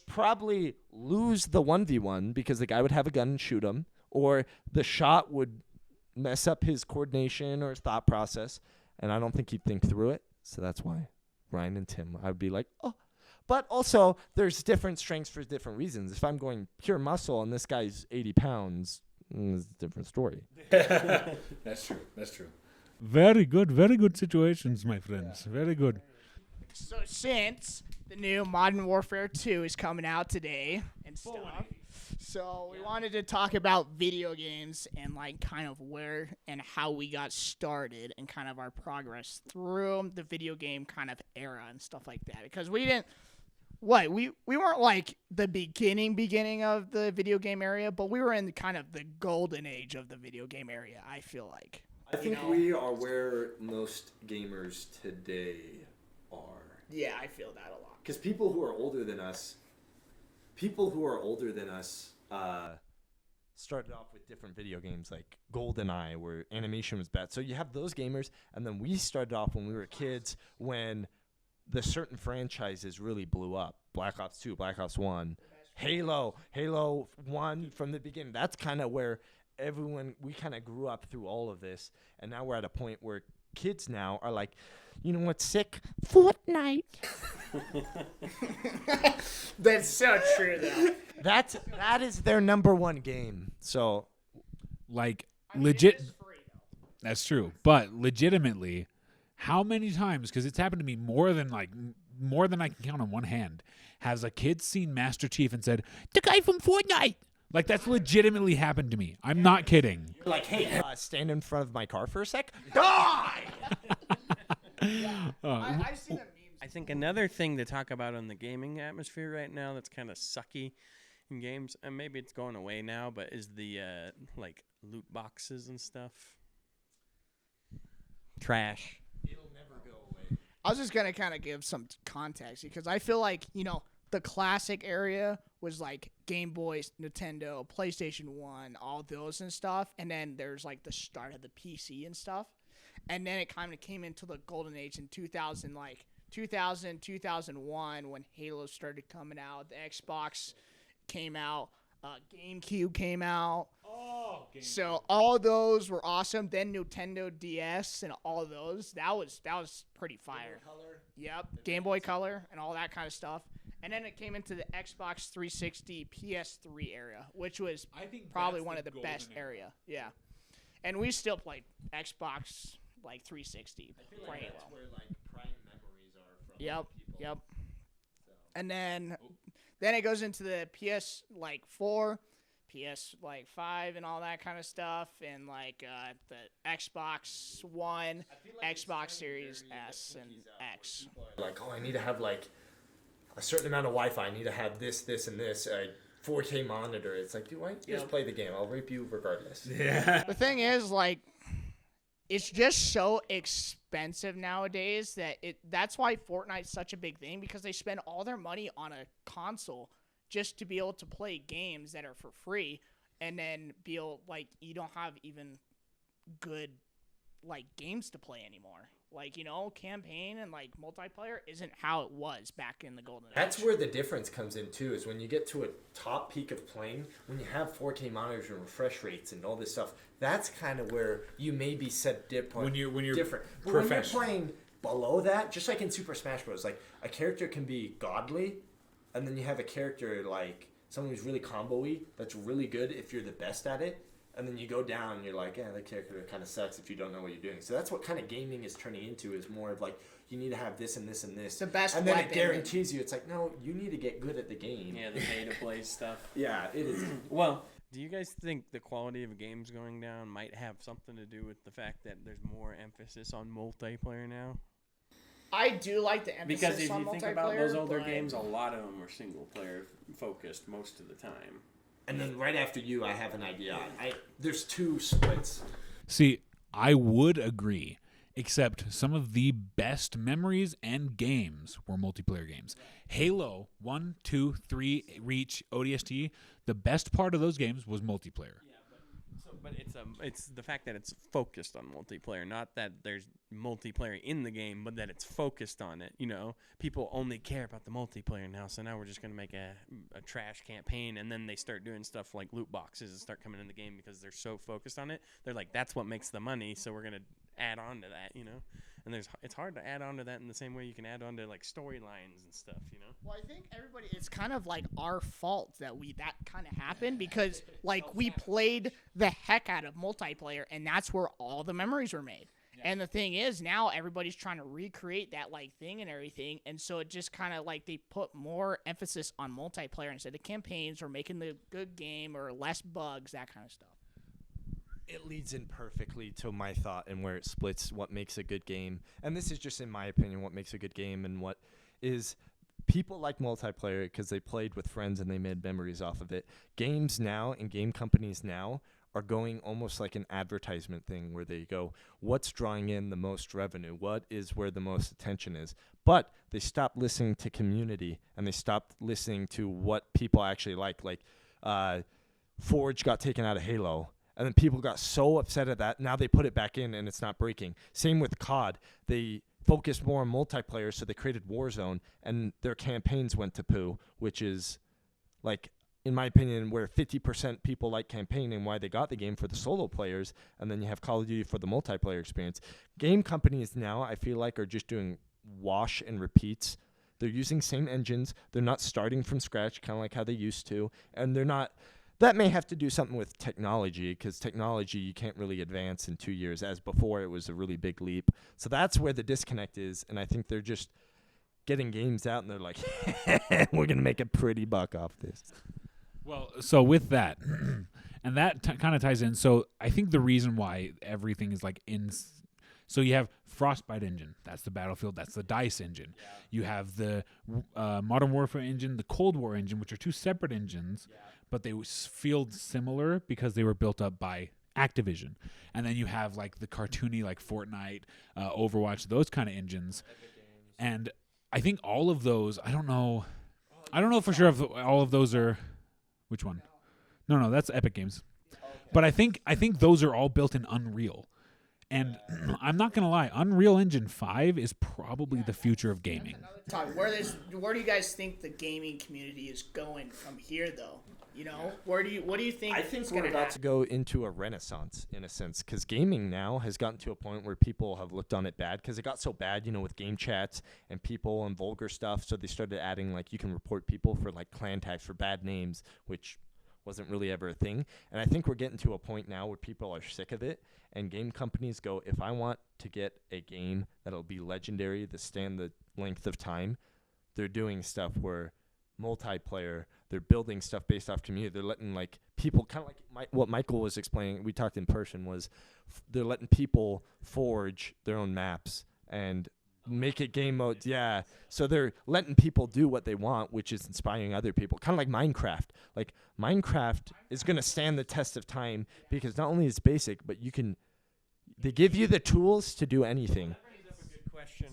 probably lose the 1v1 because the guy would have a gun and shoot him, or the shot would mess up his coordination or his thought process, and I don't think he'd think through it. So that's why Ryan and Tim, I would be like, oh. But also, there's different strengths for different reasons. If I'm going pure muscle and this guy's 80 pounds, it's a different story. That's true. That's true. Very good situations, my friends. Very good. So since the new Modern Warfare 2 is coming out today and stuff, so we wanted to talk about video games and like kind of where and how we got started and kind of our progress through the video game kind of era and stuff like that. Because we didn't, we weren't like the beginning of the video game area, but we were in kind of the golden age of the video game area, I feel like. I think we are where most gamers today are. Yeah, I feel that a lot. Because people who are older than us, Started off with different video games like GoldenEye, where animation was bad. So you have those gamers, and then we started off when we were kids when the certain franchises really blew up. Black Ops 2, Black Ops 1, Halo 1 from the beginning. That's kind of where we kind of grew up through all of this, and now we're at a point where kids now are like, you know what's sick? Fortnite. That's so true, though. That is their number one game. So, Like, legit. That's true. But legitimately, how many times, because it's happened to me more than I can count on one hand, has a kid seen Master Chief and said, the guy from Fortnite? Like, that's legitimately happened to me. I'm not kidding. you're like, hey, stand in front of my car for a sec. Die! I've seen the memes. I think another thing to talk about in the gaming atmosphere right now that's kind of sucky in games, and maybe it's going away now, but is the like loot boxes and stuff. Trash. It'll never go away. I was just gonna kind of give some context because I feel like the classic area was like Game Boy, Nintendo, PlayStation 1, all those and stuff, and then there's like the start of the PC and stuff, and then it kind of came into the golden age in 2000, 2001 when Halo started coming out, the Xbox came out, GameCube came out. So all those were awesome. Then Nintendo DS and all those. That was pretty fire. Yep, Game Boy Color and all that kind of stuff. And then it came into the Xbox 360, PS3 era, which was probably one of the best area. Yeah. And we still played Xbox 360 pretty well. Where like prime memories are from Yep. And then it goes into the PS 4, PS 5 and all that kind of stuff, and the Xbox One, Xbox Series S and X. Like, oh, I need to have like a certain amount of Wi-Fi. I need to have this, and this. A 4K monitor. It's like, dude, why don't you just play the game? I'll rape you regardless. Yeah. The thing is, it's just so expensive nowadays that's why Fortnite's such a big thing, because they spend all their money on a console just to be able to play games that are for free, and then you don't have even good games to play anymore. Campaign and multiplayer isn't how it was back in the golden age. That's where the difference comes in too, is when you get to a top peak of playing, when you have 4K monitors and refresh rates and all this stuff, that's kind of where you maybe set dip on When you're different. But when you're playing below that, just like in Super Smash Bros., like a character can be godly, and then you have a character like someone who's really combo-y that's really good if you're the best at it. And then you go down and you're like, yeah, that character kind of sucks if you don't know what you're doing. So that's what kind of gaming is turning into, is more of like, you need to have this and this and this. The best and then weapon. it guarantees you, it's like, no, you need to get good at the game. Yeah, the pay-to-play stuff. Yeah, it is. Well, do you guys think the quality of games going down might have something to do with the fact that there's more emphasis on multiplayer now? I do like the emphasis Because if on you think about multiplayer, those older but- games, a lot of them were single-player focused most of the time. And then right after you, I have an idea. There's two splits. See, I would agree except some of the best memories and games were multiplayer games. Halo 1, 2, 3, Reach, ODST, the best part of those games was multiplayer. But it's the fact that it's focused on multiplayer, not that there's multiplayer in the game, but that it's focused on it. You know, people only care about the multiplayer now, so now we're just gonna make a trash campaign, and then they start doing stuff like loot boxes and start coming in the game because they're so focused on it. They're like, that's what makes the money, so we're gonna add on to that. You know, and it's hard to add on to that in the same way you can add on to like storylines and stuff. You know. Well, I think it's kind of like our fault that that kind of happened because like we played the heck out of multiplayer and that's where all the memories were made. Yeah. And the thing is now everybody's trying to recreate that like thing and everything. And so it just kind of like they put more emphasis on multiplayer instead of campaigns or making the good game or less bugs, that kind of stuff. It leads in perfectly to my thought and where it splits what makes a good game. And this is just in my opinion what makes a good game and what is people like multiplayer because they played with friends and they made memories off of it. Games now and game companies now are going almost like an advertisement thing where they go, what's drawing in the most revenue? What is where the most attention is? But they stopped listening to community and they stopped listening to what people actually like. Like Forge got taken out of Halo. And then people got so upset at that. Now they put it back in and it's not breaking. Same with COD. They focused more on multiplayer, so they created Warzone, and their campaigns went to poo, which is, like, in my opinion, where 50% people like campaigning, why they got the game for the solo players, and then you have Call of Duty for the multiplayer experience. Game companies now, I feel like, are just doing wash and repeats. They're using same engines. They're not starting from scratch, kind of like how they used to, and they're not... That may have to do something with technology because technology you can't really advance in 2 years as before it was a really big leap. So that's where the disconnect is, and I think they're just getting games out and they're like, we're going to make a pretty buck off this. Well, so with that, and that kind of ties in. So I think the reason why everything is like so you have Frostbite engine, that's the Battlefield, that's the DICE engine. Yeah. You have the Modern Warfare engine, the Cold War engine, which are two separate engines, but they feel similar because they were built up by Activision. And then you have like the cartoony like Fortnite, Overwatch, those kind of engines. And I think all of those, I don't know for sure if all of those are, which one? No, that's Epic Games. But I think those are all built in Unreal. And I'm not going to lie, Unreal Engine 5 is probably the future of gaming. Where do you guys think the gaming community is going from here, though? You know, what do you think? I think we're about to go into a renaissance in a sense because gaming now has gotten to a point where people have looked on it bad because it got so bad, you know, with game chats and people and vulgar stuff. So they started adding like you can report people for like clan tags for bad names, which wasn't really ever a thing. And I think we're getting to a point now where people are sick of it and game companies go, if I want to get a game that'll be legendary, that stand the length of time, they're doing stuff where multiplayer, they're building stuff based off community. They're letting like people kind of like what Michael was explaining, we talked in person, was they're letting people forge their own maps and make it game modes. Yeah. So they're letting people do what they want, which is inspiring other people. Kind of like Minecraft. Like Minecraft is going to stand the test of time because not only is it basic, but they give you the tools to do anything. That brings up a good question.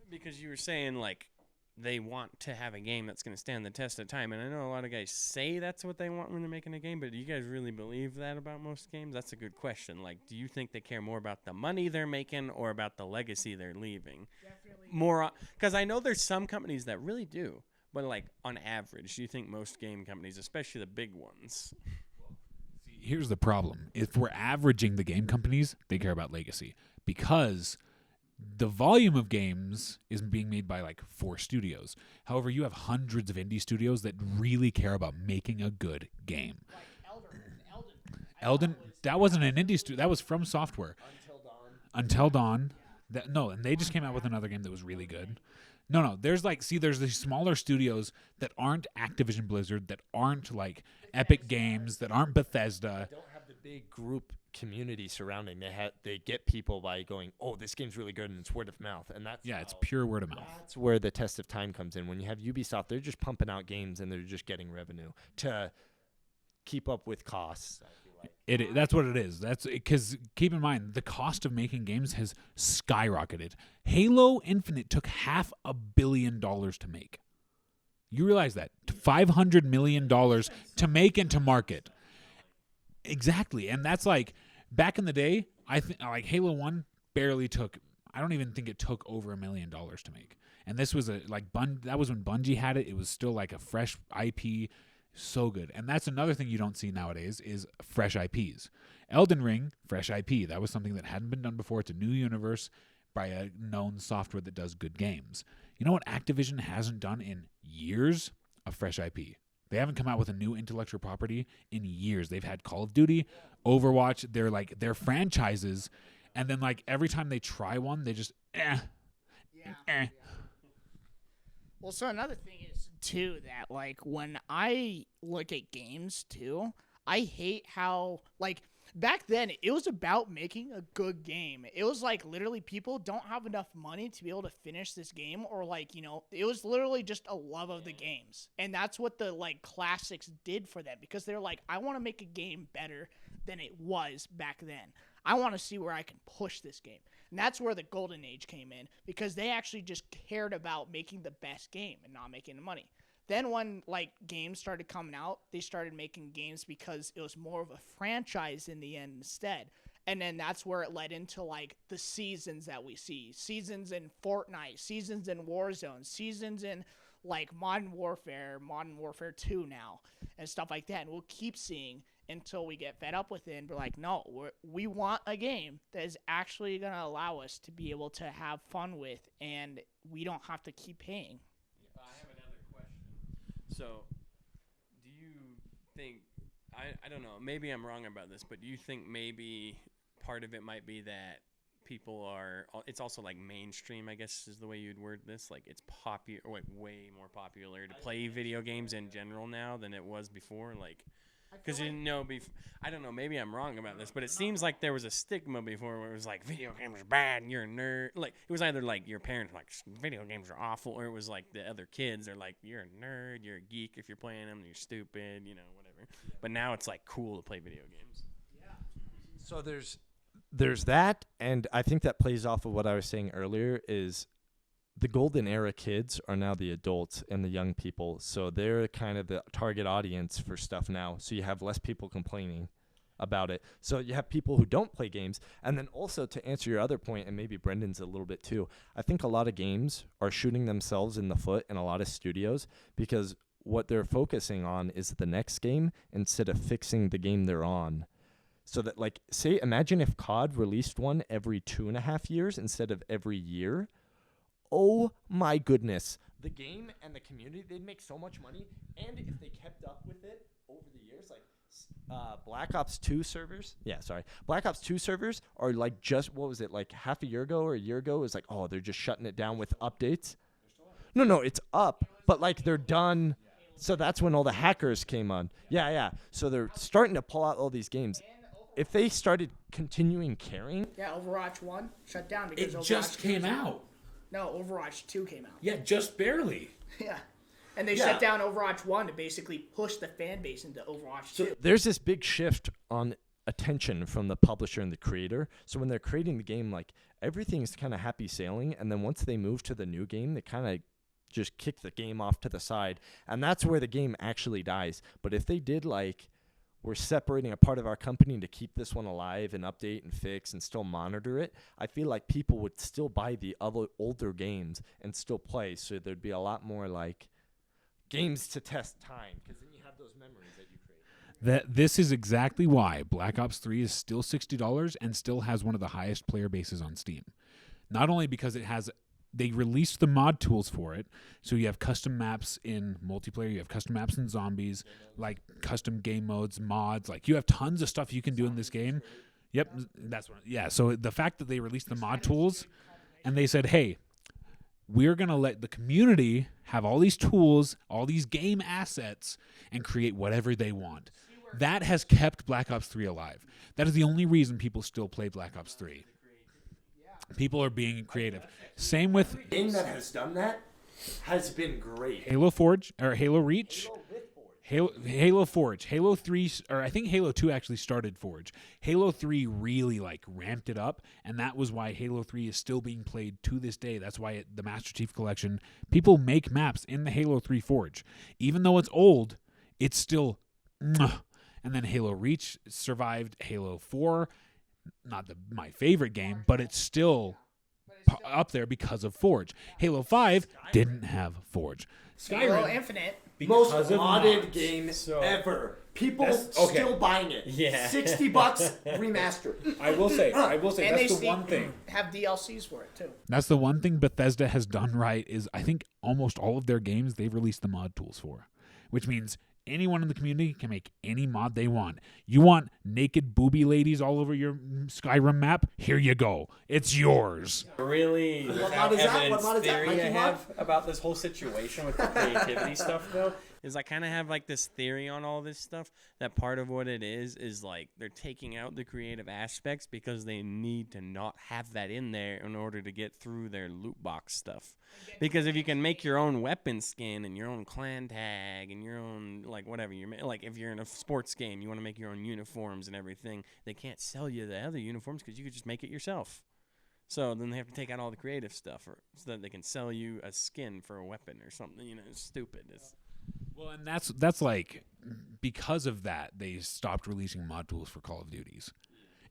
Because you were saying like they want to have a game that's going to stand the test of time. And I know a lot of guys say that's what they want when they're making a game, but do you guys really believe that about most games? That's a good question. Like, do you think they care more about the money they're making or about the legacy they're leaving? Definitely. More, because I know there's some companies that really do, but like on average, do you think most game companies, especially the big ones? Here's the problem. If we're averaging the game companies, they care about legacy because the volume of games is being made by like 4 studios. However, you have hundreds of indie studios that really care about making a good game. Like Elden, that wasn't an indie studio. That was From Software. Until Dawn. And they just came out with another game that was really good. No, there's these smaller studios that aren't Activision Blizzard, that aren't like Epic Games, that aren't Bethesda. They don't have the big group community surrounding. They get people by going, oh, this game's really good, and it's word of mouth, and it's pure word of mouth. That's where the test of time comes in. When you have Ubisoft, they're just pumping out games and they're just getting revenue to keep up with costs. That's what it is. That's because keep in mind the cost of making games has skyrocketed. Halo Infinite took $500 million to make. You realize that $500 million to make and to market. Exactly, and that's like back in the day. I think like Halo 1 barely took. I don't even think it took over $1 million to make. And this was that was when Bungie had it. It was still like a fresh IP. So good. And that's another thing you don't see nowadays is fresh IPs. Elden Ring, fresh IP. That was something that hadn't been done before. It's a new universe by a known software that does good games. You know what Activision hasn't done in years? A fresh IP. They haven't come out with a new intellectual property in years. They've had Call of Duty, Overwatch, they're franchises, and then like every time they try one, they just Well, so another thing is too that like when I look at games too, I hate how like back then it was about making a good game. It was like literally people don't have enough money to be able to finish this game, or like, you know, it was literally just a love of the games. And that's what the like classics did for them, because they're like, I want to make a game better than it was back then. I want to see where I can push this game. And that's where the golden age came in, because they actually just cared about making the best game and not making the money. Then when like games started coming out, they started making games because it was more of a franchise in the end instead. And then that's where it led into like the seasons that we see. Seasons in Fortnite, seasons in Warzone, seasons in like Modern Warfare 2 now, and stuff like that. And we'll keep seeing until we get fed up with it and we're like, no, we want a game that is actually going to allow us to be able to have fun with, and we don't have to keep paying. I have another question. So, do you think, I don't know, maybe I'm wrong about this, but do you think maybe part of it might be that people are, it's also like mainstream, I guess is the way you'd word this, like it's way more popular to play video games in general now than it was before, like, because you know, I don't know, maybe I'm wrong about this, but it seems like there was a stigma before where it was like video games are bad and you're a nerd. Like it was either like your parents were like video games are awful, or it was like the other kids are like you're a nerd, you're a geek if you're playing them, you're stupid, you know, whatever. But now it's like cool to play video games. So there's that, and I think that plays off of what I was saying earlier is the golden era kids are now the adults and the young people. So they're kind of the target audience for stuff now. So you have less people complaining about it. So you have people who don't play games. And then also to answer your other point, and maybe Brendan's a little bit too, I think a lot of games are shooting themselves in the foot in a lot of studios, because what they're focusing on is the next game instead of fixing the game they're on. So that, like, say, imagine if COD released one every 2.5 years instead of every year. Oh my goodness. The game and the community, they'd make so much money. And if they kept up with it over the years, like Black Ops 2 servers. Black Ops 2 servers are like just, what was it, like half a year ago or a year ago? It was like, oh, they're just shutting it down with updates. No, it's up. But like they're done. So that's when all the hackers came on. Yeah. So they're starting to pull out all these games. If they started continuing caring. Yeah, Overwatch 1 shut down because It Overwatch just 2 came out. No, Overwatch 2 came out. Yeah, just barely. Yeah. And they shut down Overwatch 1 to basically push the fan base into Overwatch 2. There's this big shift on attention from the publisher and the creator. So when they're creating the game, like everything's kind of happy sailing. And then once they move to the new game, they kind of just kick the game off to the side. And that's where the game actually dies. But if they did like, we're separating a part of our company to keep this one alive and update and fix and still monitor it, I feel like people would still buy the other older games and still play. So there'd be a lot more like games to test time, because then you have those memories that you create. This is exactly why Black Ops 3 is still $60 and still has one of the highest player bases on Steam. Not only because they released the mod tools for it, so you have custom maps in multiplayer, you have custom maps in zombies, like custom game modes, mods, like you have tons of stuff you can do in this game. Yep, that's what. Yeah, so the fact that they released the mod tools and they said, "Hey, we're going to let the community have all these tools, all these game assets, and create whatever they want." That has kept Black Ops 3 alive. That is the only reason people still play Black Ops 3. People are being creative. Same with Game that has done that has been great. Halo Forge or Halo Reach. Halo Forge, Halo 3, or I think Halo 2 actually started Forge. Halo 3 really like ramped it up, and that was why Halo 3 is still being played to this day. That's why the Master Chief Collection, people make maps in the Halo 3 Forge. Even though it's old, it's still mwah. And then Halo Reach survived. Halo 4, not my favorite game, but it's still up there because of Forge. Halo 5 didn't have Forge. Halo Skyrim, Infinite. Most because of modded mods. game So- ever. People That's- okay. still buying it. Yeah. $60 remastered. I will say And that's they the one thing. have DLCs for it too. That's the one thing Bethesda has done right is I think almost all of their games they've released the mod tools for, which means anyone in the community can make any mod they want. You want naked booby ladies all over your Skyrim map? Here you go. It's yours. Really, What without mod is that? What evidence mod is that? theory Mikey I mod? have about this whole situation with the creativity stuff, though, is I kind of have like this theory on all this stuff that part of what it is like they're taking out the creative aspects because they need to not have that in there in order to get through their loot box stuff. Because if you can make your own weapon skin and your own clan tag and your own like whatever like if you're in a sports game, you want to make your own uniforms and everything, they can't sell you the other uniforms because you could just make it yourself. So then they have to take out all the creative stuff so that they can sell you a skin for a weapon or something. You know, it's stupid. Well, and that's like because of that they stopped releasing mod tools for Call of Duties.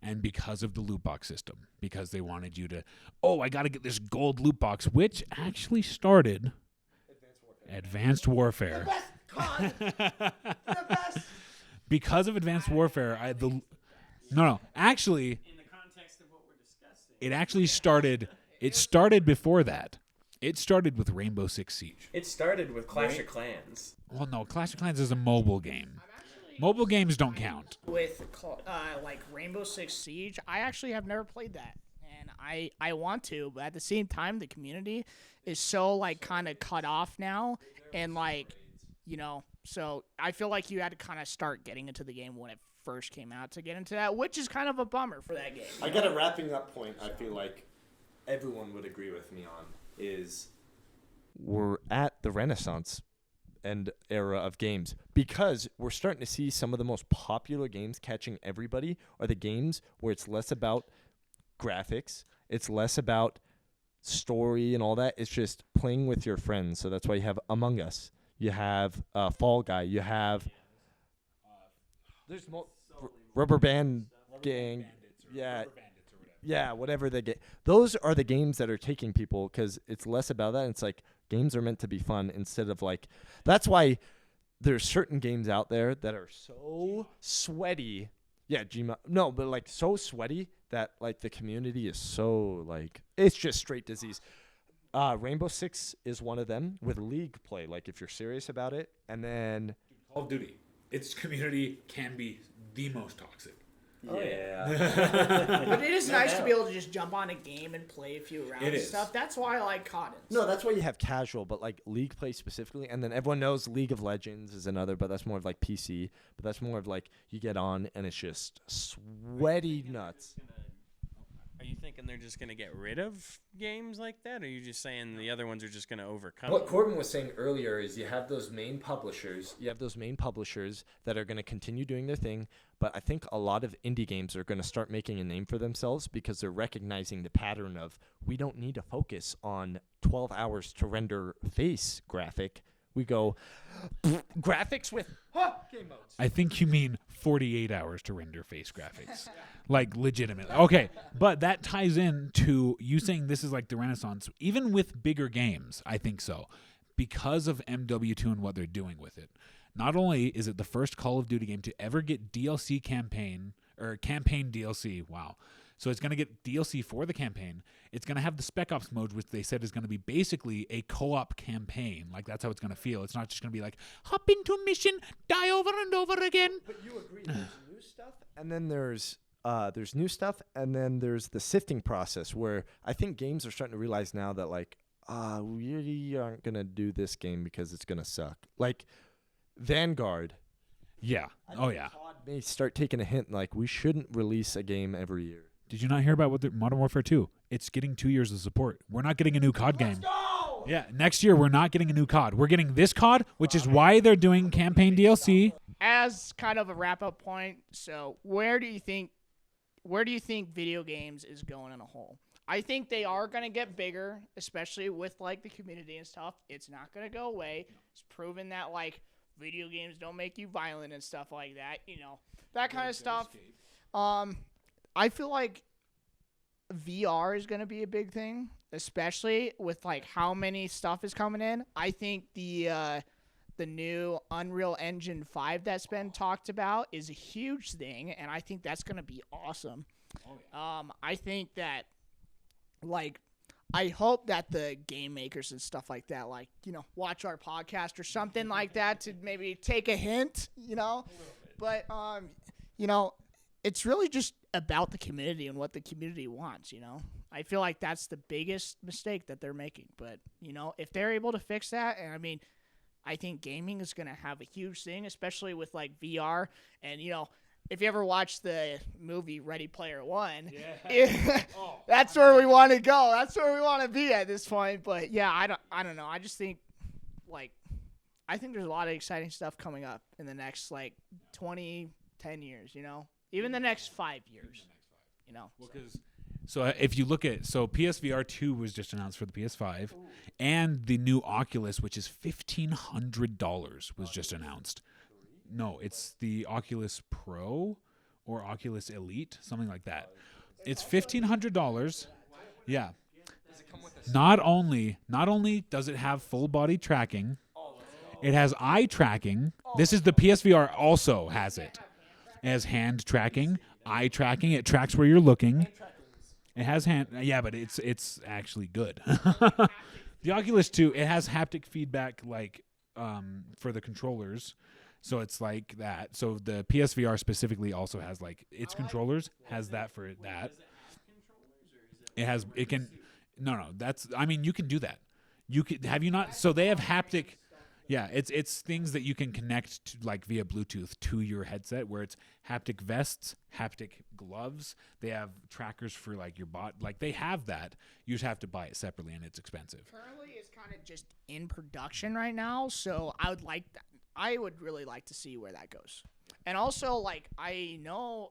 And because of the loot box system, because they wanted you to, I got to get this gold loot box, which actually started Advanced Warfare. The best. Because of Advanced Warfare, actually, In the context of what we're discussing. it actually started. It started before that. It started with Rainbow Six Siege. It started with Clash of Clans. Well, no, Clash of Clans is a mobile game. Mobile games don't count. With like Rainbow Six Siege, I actually have never played that, and I want to, but at the same time, the community is so like kind of cut off now, and like so I feel like you had to kind of start getting into the game when it first came out to get into that, which is kind of a bummer for that game. I got a wrapping up point I feel like everyone would agree with me on is we're at the Renaissance and era of games because we're starting to see some of the most popular games catching everybody are the games where it's less about graphics, it's less about story and all that. It's just playing with your friends. So that's why you have Among Us, you have Fall Guy, you have there's Rubber Band Gang, yeah, whatever they get. Those are the games that are taking people because it's less about that. It's like games are meant to be fun instead of like. That's why there's certain games out there that are so sweaty. Yeah, Gma. No, but like so sweaty that like the community is so like it's just straight disease. Rainbow Six is one of them with League play. Like if you're serious about it, and then Call of Duty, its community can be the most toxic. Yeah. But it is nice to be able to just jump on a game and play a few rounds It and is. stuff. That's why I like COD. no, that's why you have casual, but like League play specifically, and then everyone knows League of Legends is another, but that's more of like PC. But that's more of like you get on and it's just sweaty nuts. Are you thinking they're just going to get rid of games like that? Or are you just saying the other ones are just going to overcome What them? Corbin was saying earlier is you have those main publishers. You have those main publishers that are going to continue doing their thing, but I think a lot of indie games are going to start making a name for themselves because they're recognizing the pattern of we don't need to focus on 12 hours to render face graphic. We go graphics with game modes. I think you mean 48 hours to render face graphics. Like legitimately. Okay, but that ties in to you saying this is like the Renaissance. Even with bigger games, I think so. Because of MW2 and what they're doing with it. Not only is it the first Call of Duty game to ever get DLC campaign or campaign DLC. Wow. So it's going to get DLC for the campaign. It's going to have the Spec Ops mode, which they said is going to be basically a co-op campaign. Like, that's how it's going to feel. It's not just going to be like, hop into a mission, die over and over again. But you agree, there's new stuff, and then there's new stuff, and then there's the sifting process where I think games are starting to realize now that like, we really aren't gonna do this game because it's gonna suck. Like Vanguard. Yeah. Oh, yeah. COD may start taking a hint like we shouldn't release a game every year. Did you not hear about what the Modern Warfare 2? It's getting 2 years of support. We're not getting a new COD game. Go! Yeah, next year we're not getting a new COD. We're getting this COD, which is why they're doing campaign DLC. As kind of a wrap up point, so where do you think video games is going in a whole? I think they are going to get bigger, especially with like the community and stuff. It's not going to go away. It's proven that like video games don't make you violent and stuff like that, that kind of stuff. I feel like VR is going to be a big thing, especially with like how many stuff is coming in. I think the new Unreal Engine 5 that's been talked about is a huge thing, and I think that's going to be awesome. I think that, like, I hope that the game makers and stuff like that, like, watch our podcast or something like that to maybe take a hint, But, it's really just about the community and what the community wants, I feel like that's the biggest mistake that they're making. But, if they're able to fix that, and I mean, I think gaming is going to have a huge thing, especially with like VR. And, if you ever watch the movie Ready Player One, that's where we want to go. That's where we want to be at this point. But yeah, I don't know. I just think I think there's a lot of exciting stuff coming up in the next like 10 years, even the next 5 years, So if you look at PSVR 2 was just announced for the PS5, and the new Oculus, which is $1,500, was just announced. No, it's the Oculus Pro or Oculus Elite, something like that. It's $1,500. Yeah. Not only does it have full body tracking, it has eye tracking. This is the PSVR also has it. It has hand tracking, eye tracking. It tracks where you're looking. It has but it's actually good. The Oculus 2, it has haptic feedback like for the controllers. So it's like that. So the PSVR specifically also has like its controllers has that for that. You can do that. Have you not? So they have haptic. Yeah, it's things that you can connect to like via Bluetooth to your headset, where it's haptic vests, haptic gloves. They have trackers for like your bot. Like they have that. You just have to buy it separately, and it's expensive. Currently, it's kind of just in production right now, so I would really like to see where that goes. And also, like,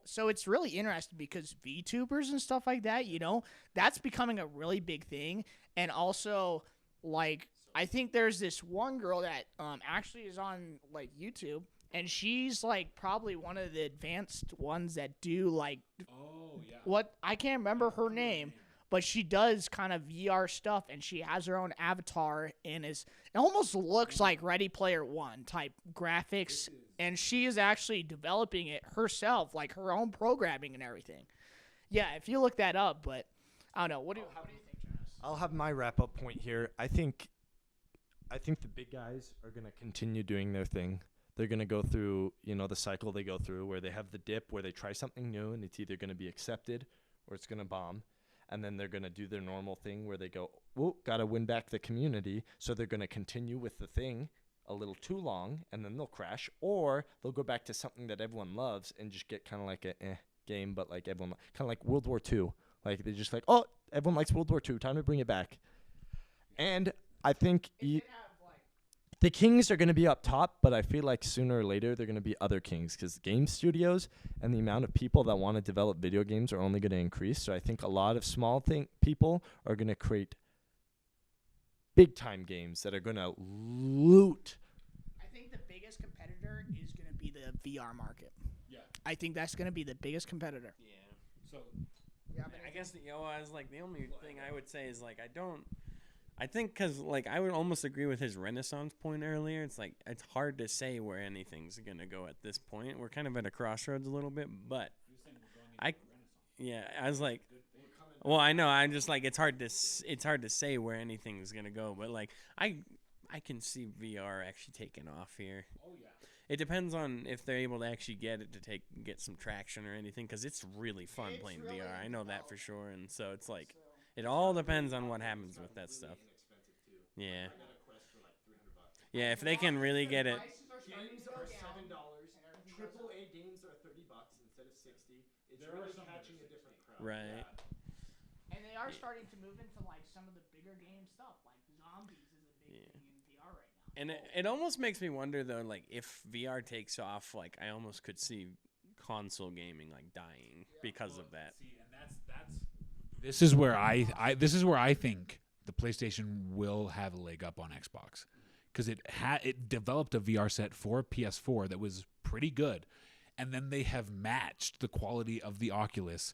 so it's really interesting because VTubers and stuff like that, that's becoming a really big thing. And also, like, I think there's this one girl that actually is on, like, YouTube, and she's, like, probably one of the advanced ones that do, like, what, I can't remember her name, but she does kind of VR stuff, and she has her own avatar, and it almost looks like Ready Player One type graphics, and she is actually developing it herself, like her own programming and everything. Yeah, if you look that up, but I don't know. How do you think, Jonas? I'll have my wrap-up point here. I think the big guys are going to continue doing their thing. They're going to go through, the cycle they go through where they have the dip, where they try something new, and it's either going to be accepted or it's going to bomb. And then they're going to do their normal thing where they go, got to win back the community. So they're going to continue with the thing a little too long, and then they'll crash. Or they'll go back to something that everyone loves and just get kind of like a game, but like everyone, kind of like World War II. Like they're just like, everyone likes World War II. Time to bring it back. And I think the kings are going to be up top, but I feel like sooner or later they're going to be other kings because game studios and the amount of people that want to develop video games are only going to increase. So I think a lot of small people are going to create big-time games that are going to loot. I think the biggest competitor is going to be the VR market. Yeah. I think that's going to be the biggest competitor. Yeah. So, I guess the only thing I would say is, like, I think because, like, I would almost agree with his Renaissance point earlier. It's like, it's hard to say where anything's going to go at this point. We're kind of at a crossroads a little bit, but I was like, well, I know. I'm just like, it's hard to say where anything's going to go, but like, I can see VR actually taking off here. Oh, yeah. It depends on if they're able to actually get some traction or anything, because it's really fun playing really VR. I know that for sure, and so it's like, it all depends on what happens with that stuff. Yeah. Yeah, if they can really get it. Games are $7. AAA games are $30 instead of $60. It's really catching a different crowd. Right. And they are starting to move into like some of the bigger game stuff, like zombies is a big thing in VR right now. And it almost makes me wonder though, like if VR takes off, like I almost could see console gaming like dying because of that. See, and that's this is where I think the PlayStation will have a leg up on Xbox, because it developed a VR set for PS4 that was pretty good, and then they have matched the quality of the Oculus,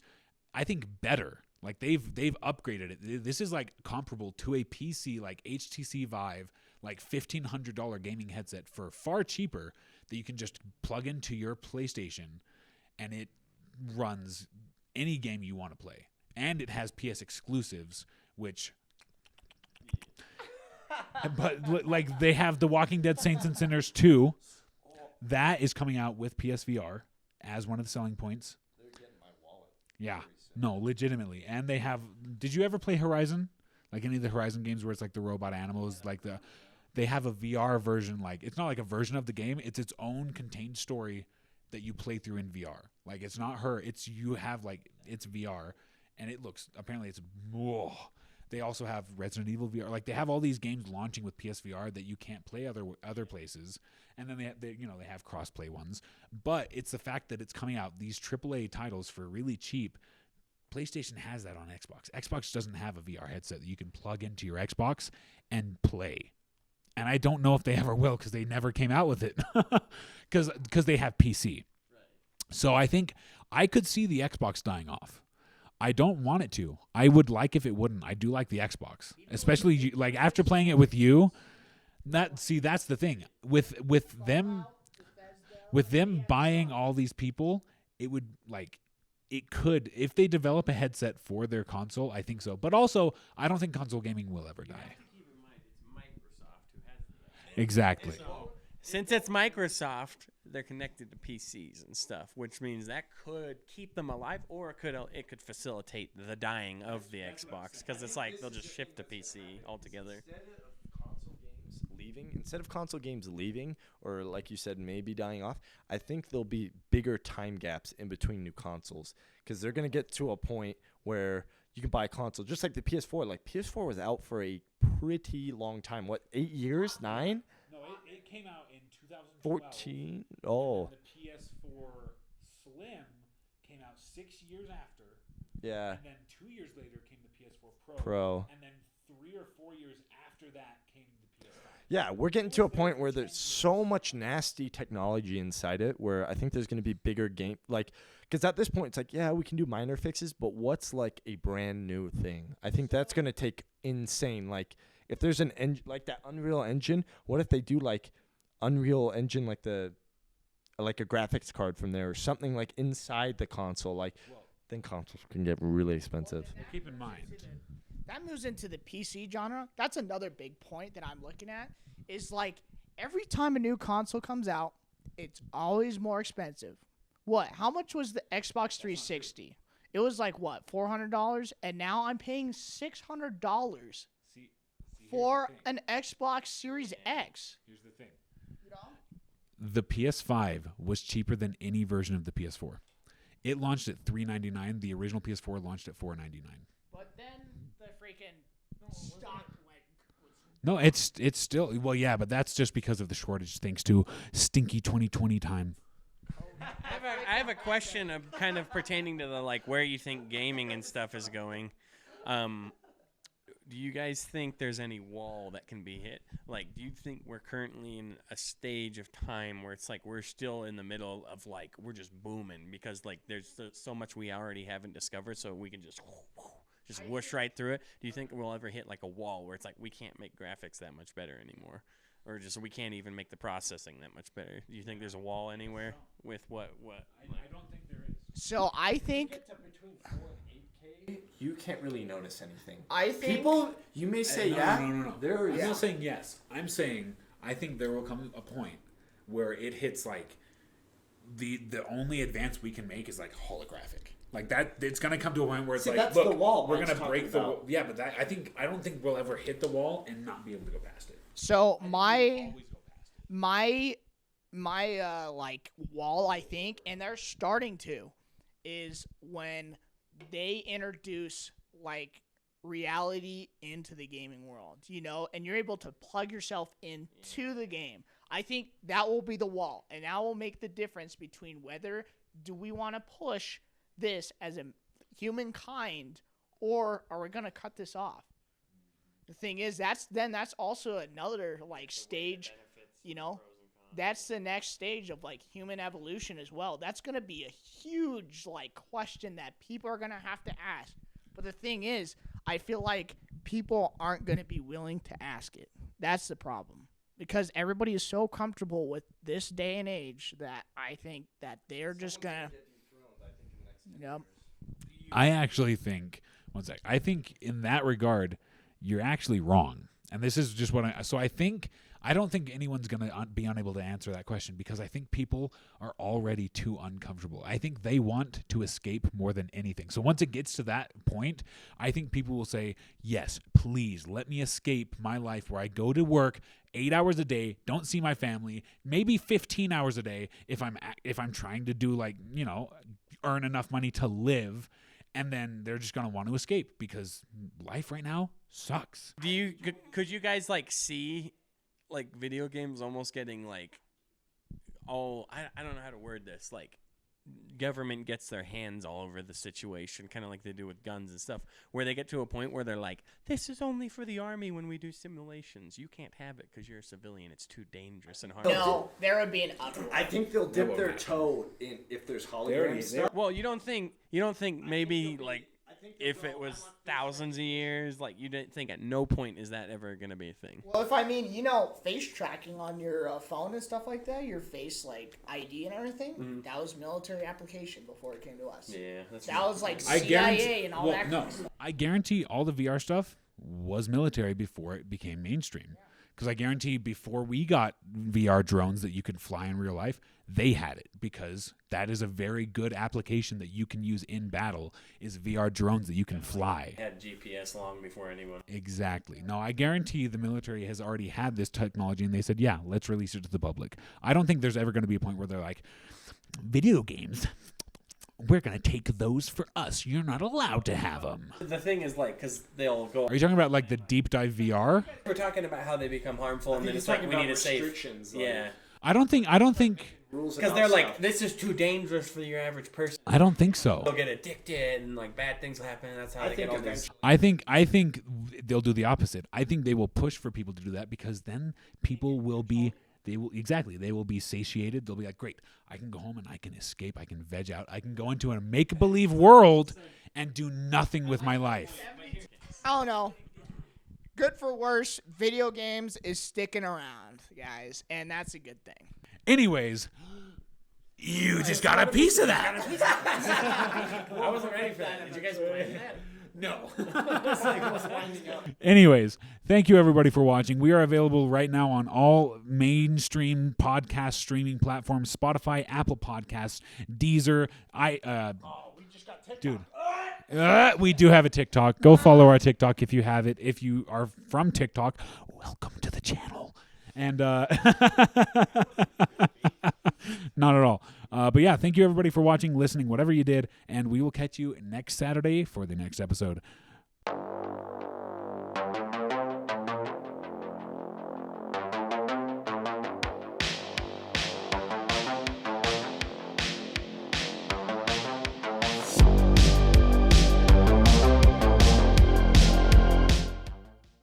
I think, better. Like they've upgraded it. This is like comparable to a PC like HTC Vive, like $1,500 gaming headset for far cheaper, that you can just plug into your PlayStation and it runs any game you want to play. And it has PS exclusives, which but like they have The Walking Dead Saints and Sinners 2. That is coming out with PSVR as one of the selling points. They're getting my wallet. Yeah. No, legitimately. And they have, did you ever play Horizon? Like any of the Horizon games where it's like the robot animals, they have a VR version, like it's not like a version of the game, it's its own contained story that you play through in VR. Like it's not her, it's you have like it's VR, and it looks, apparently it's whoa. They also have Resident Evil VR. Like they have all these games launching with PSVR that you can't play other places. And then they have crossplay ones. But it's the fact that it's coming out, these AAA titles for really cheap. PlayStation has that on Xbox. Xbox doesn't have a VR headset that you can plug into your Xbox and play. And I don't know if they ever will, because they never came out with it, because they have PC. So I think I could see the Xbox dying off. I don't want it to. I would like if it wouldn't. I do like the Xbox, especially like after playing it with you. That's the thing with them buying all these people. It would like. It could, if they develop a headset for their console, I think so. But also, I don't think console gaming will ever die. Keep in mind, it's Microsoft who has the Exactly. So, since it's Microsoft, they're connected to PCs and stuff, which means that could keep them alive, or it could facilitate the dying of the Xbox, because it's like they'll just shift to PC altogether. Instead of console games leaving, or like you said, maybe dying off, I think there'll be bigger time gaps in between new consoles, because they're going to get to a point where you can buy a console just like the PS4. Like PS4 was out for a pretty long time. What, 8 years? 9? No, it came out in 2012. 14? Oh. The PS4 Slim came out 6 years after. Yeah. And then 2 years later came the PS4 Pro. And then 3 or 4 years after that came the PS5. Yeah, we're getting to a point where there's so much nasty technology inside it, where I think there's going to be bigger game, like, because at this point it's like, yeah, we can do minor fixes, but what's like a brand new thing? I think that's going to take insane. Like, if there's an engine like that Unreal Engine, what if they do like Unreal Engine, like a graphics card from there or something like inside the console? Like, then consoles can get really expensive. Keep in mind. That moves into the PC genre. That's another big point that I'm looking at, is like every time a new console comes out, it's always more expensive. What? How much was the Xbox 360? It was like what, $400, and now I'm paying $600 for an Xbox Series X. Here's the thing. You know? The PS5 was cheaper than any version of the PS4. It launched at $399. The original PS4 launched at $499. But then the freaking stock went. No, it's still, well, yeah, but that's just because of the shortage, thanks to stinky 2020 time. I have a question of kind of pertaining to the like where you think gaming and stuff is going. Do you guys think there's any wall that can be hit? Like, do you think we're currently in a stage of time where it's like we're still in the middle of like we're just booming because like there's so much we already haven't discovered, so we can just whoosh right through it? Do you think we'll ever hit like a wall where it's like we can't make graphics that much better anymore, or just we can't even make the processing that much better? Do you think there's a wall anywhere with what? I don't think there is. So I think Between 4 and 8K, you can't really notice anything. I think People, you may say, No. There, I'm not saying yes. I'm saying I think there will come a point where it hits like the only advance we can make is like holographic. Like that, it's gonna come to a point where it's See, like, that's look, the wall we're Mike's gonna break the talking wall. about. Yeah, but I don't think we'll ever hit the wall and not be able to go past it. so. My Always go past it. my like wall, I think, and they're starting to, is when they introduce like reality into the gaming world, you know, and you're able to plug yourself into the game. I think that will be the wall, and that will make the difference between whether do we want to push this as a humankind or are we going to cut this off? The thing is, that's also another like stage, you know, that's the next stage of like human evolution as well. That's going to be a huge like question that people are going to have to ask. But the thing is, I feel like people aren't going to be willing to ask it. That's the problem. Because everybody is so comfortable with this day and age that I think that they're just going to. Yep. I actually think, one sec, I think in that regard, you're actually wrong. And this is just what I don't think anyone's going to be unable to answer that question because I think people are already too uncomfortable. I think they want to escape more than anything. So once it gets to that point, I think people will say, yes, please let me escape my life where I go to work 8 hours a day, don't see my family, maybe 15 hours a day if I'm trying to do like, you know, earn enough money to live. And then they're just going to want to escape because life right now sucks. Could you guys like see like video games almost getting like, I don't know how to word this, like government gets their hands all over the situation, kind of like they do with guns and stuff, where they get to a point where they're like, this is only for the army when we do simulations. You can't have it because you're a civilian. It's too dangerous and harmful. No, there would be an uproar. I think they'll dip their toe in if there's hologram stuff. Well, you don't think maybe like if it was thousands of years, like you didn't think at no point is that ever going to be a thing? Well, if I mean, you know, face tracking on your phone and stuff like that, your face like ID and everything, that was military application before it came to us. Yeah, that's That was like I CIA guarantee, and all that kind of stuff. I guarantee all the VR stuff was military before it became mainstream. Because I guarantee before we got VR drones that you could fly in real life, they had it because that is a very good application that you can use in battle is VR drones that you can fly. had GPS long before anyone. Exactly. No, I guarantee the military has already had this technology and they said, yeah, let's release it to the public. I don't think there's ever going to be a point where they're like, video games, we're going to take those for us. You're not allowed to have them. The thing is, like, because they'll go. Are you talking about like the deep dive VR? We're talking about how they become harmful, and then it's like we need to save. restrictions. Yeah, I don't think rules because they're like, this is too dangerous for your average person. I don't think so. They'll get addicted, and like bad things will happen. That's how they get all these. I think they'll do the opposite. I think they will push for people to do that because then people will be they will be satiated. They'll be like, great, I can go home and I can escape. I can veg out. I can go into a make-believe world and do nothing with my life. I don't know. Good for worse, video games is sticking around, guys, and that's a good thing. Anyways, you just got a piece of that. I wasn't ready for that. Did you guys plan that? No. Anyways, thank you everybody for watching. We are available right now on all mainstream podcast streaming platforms: Spotify, Apple Podcasts, Deezer. We do have a TikTok. Go follow our TikTok if you have it. If you are from TikTok, welcome to the channel. And not at all. But yeah, thank you everybody for watching, listening, whatever you did, and we will catch you next Saturday for the next episode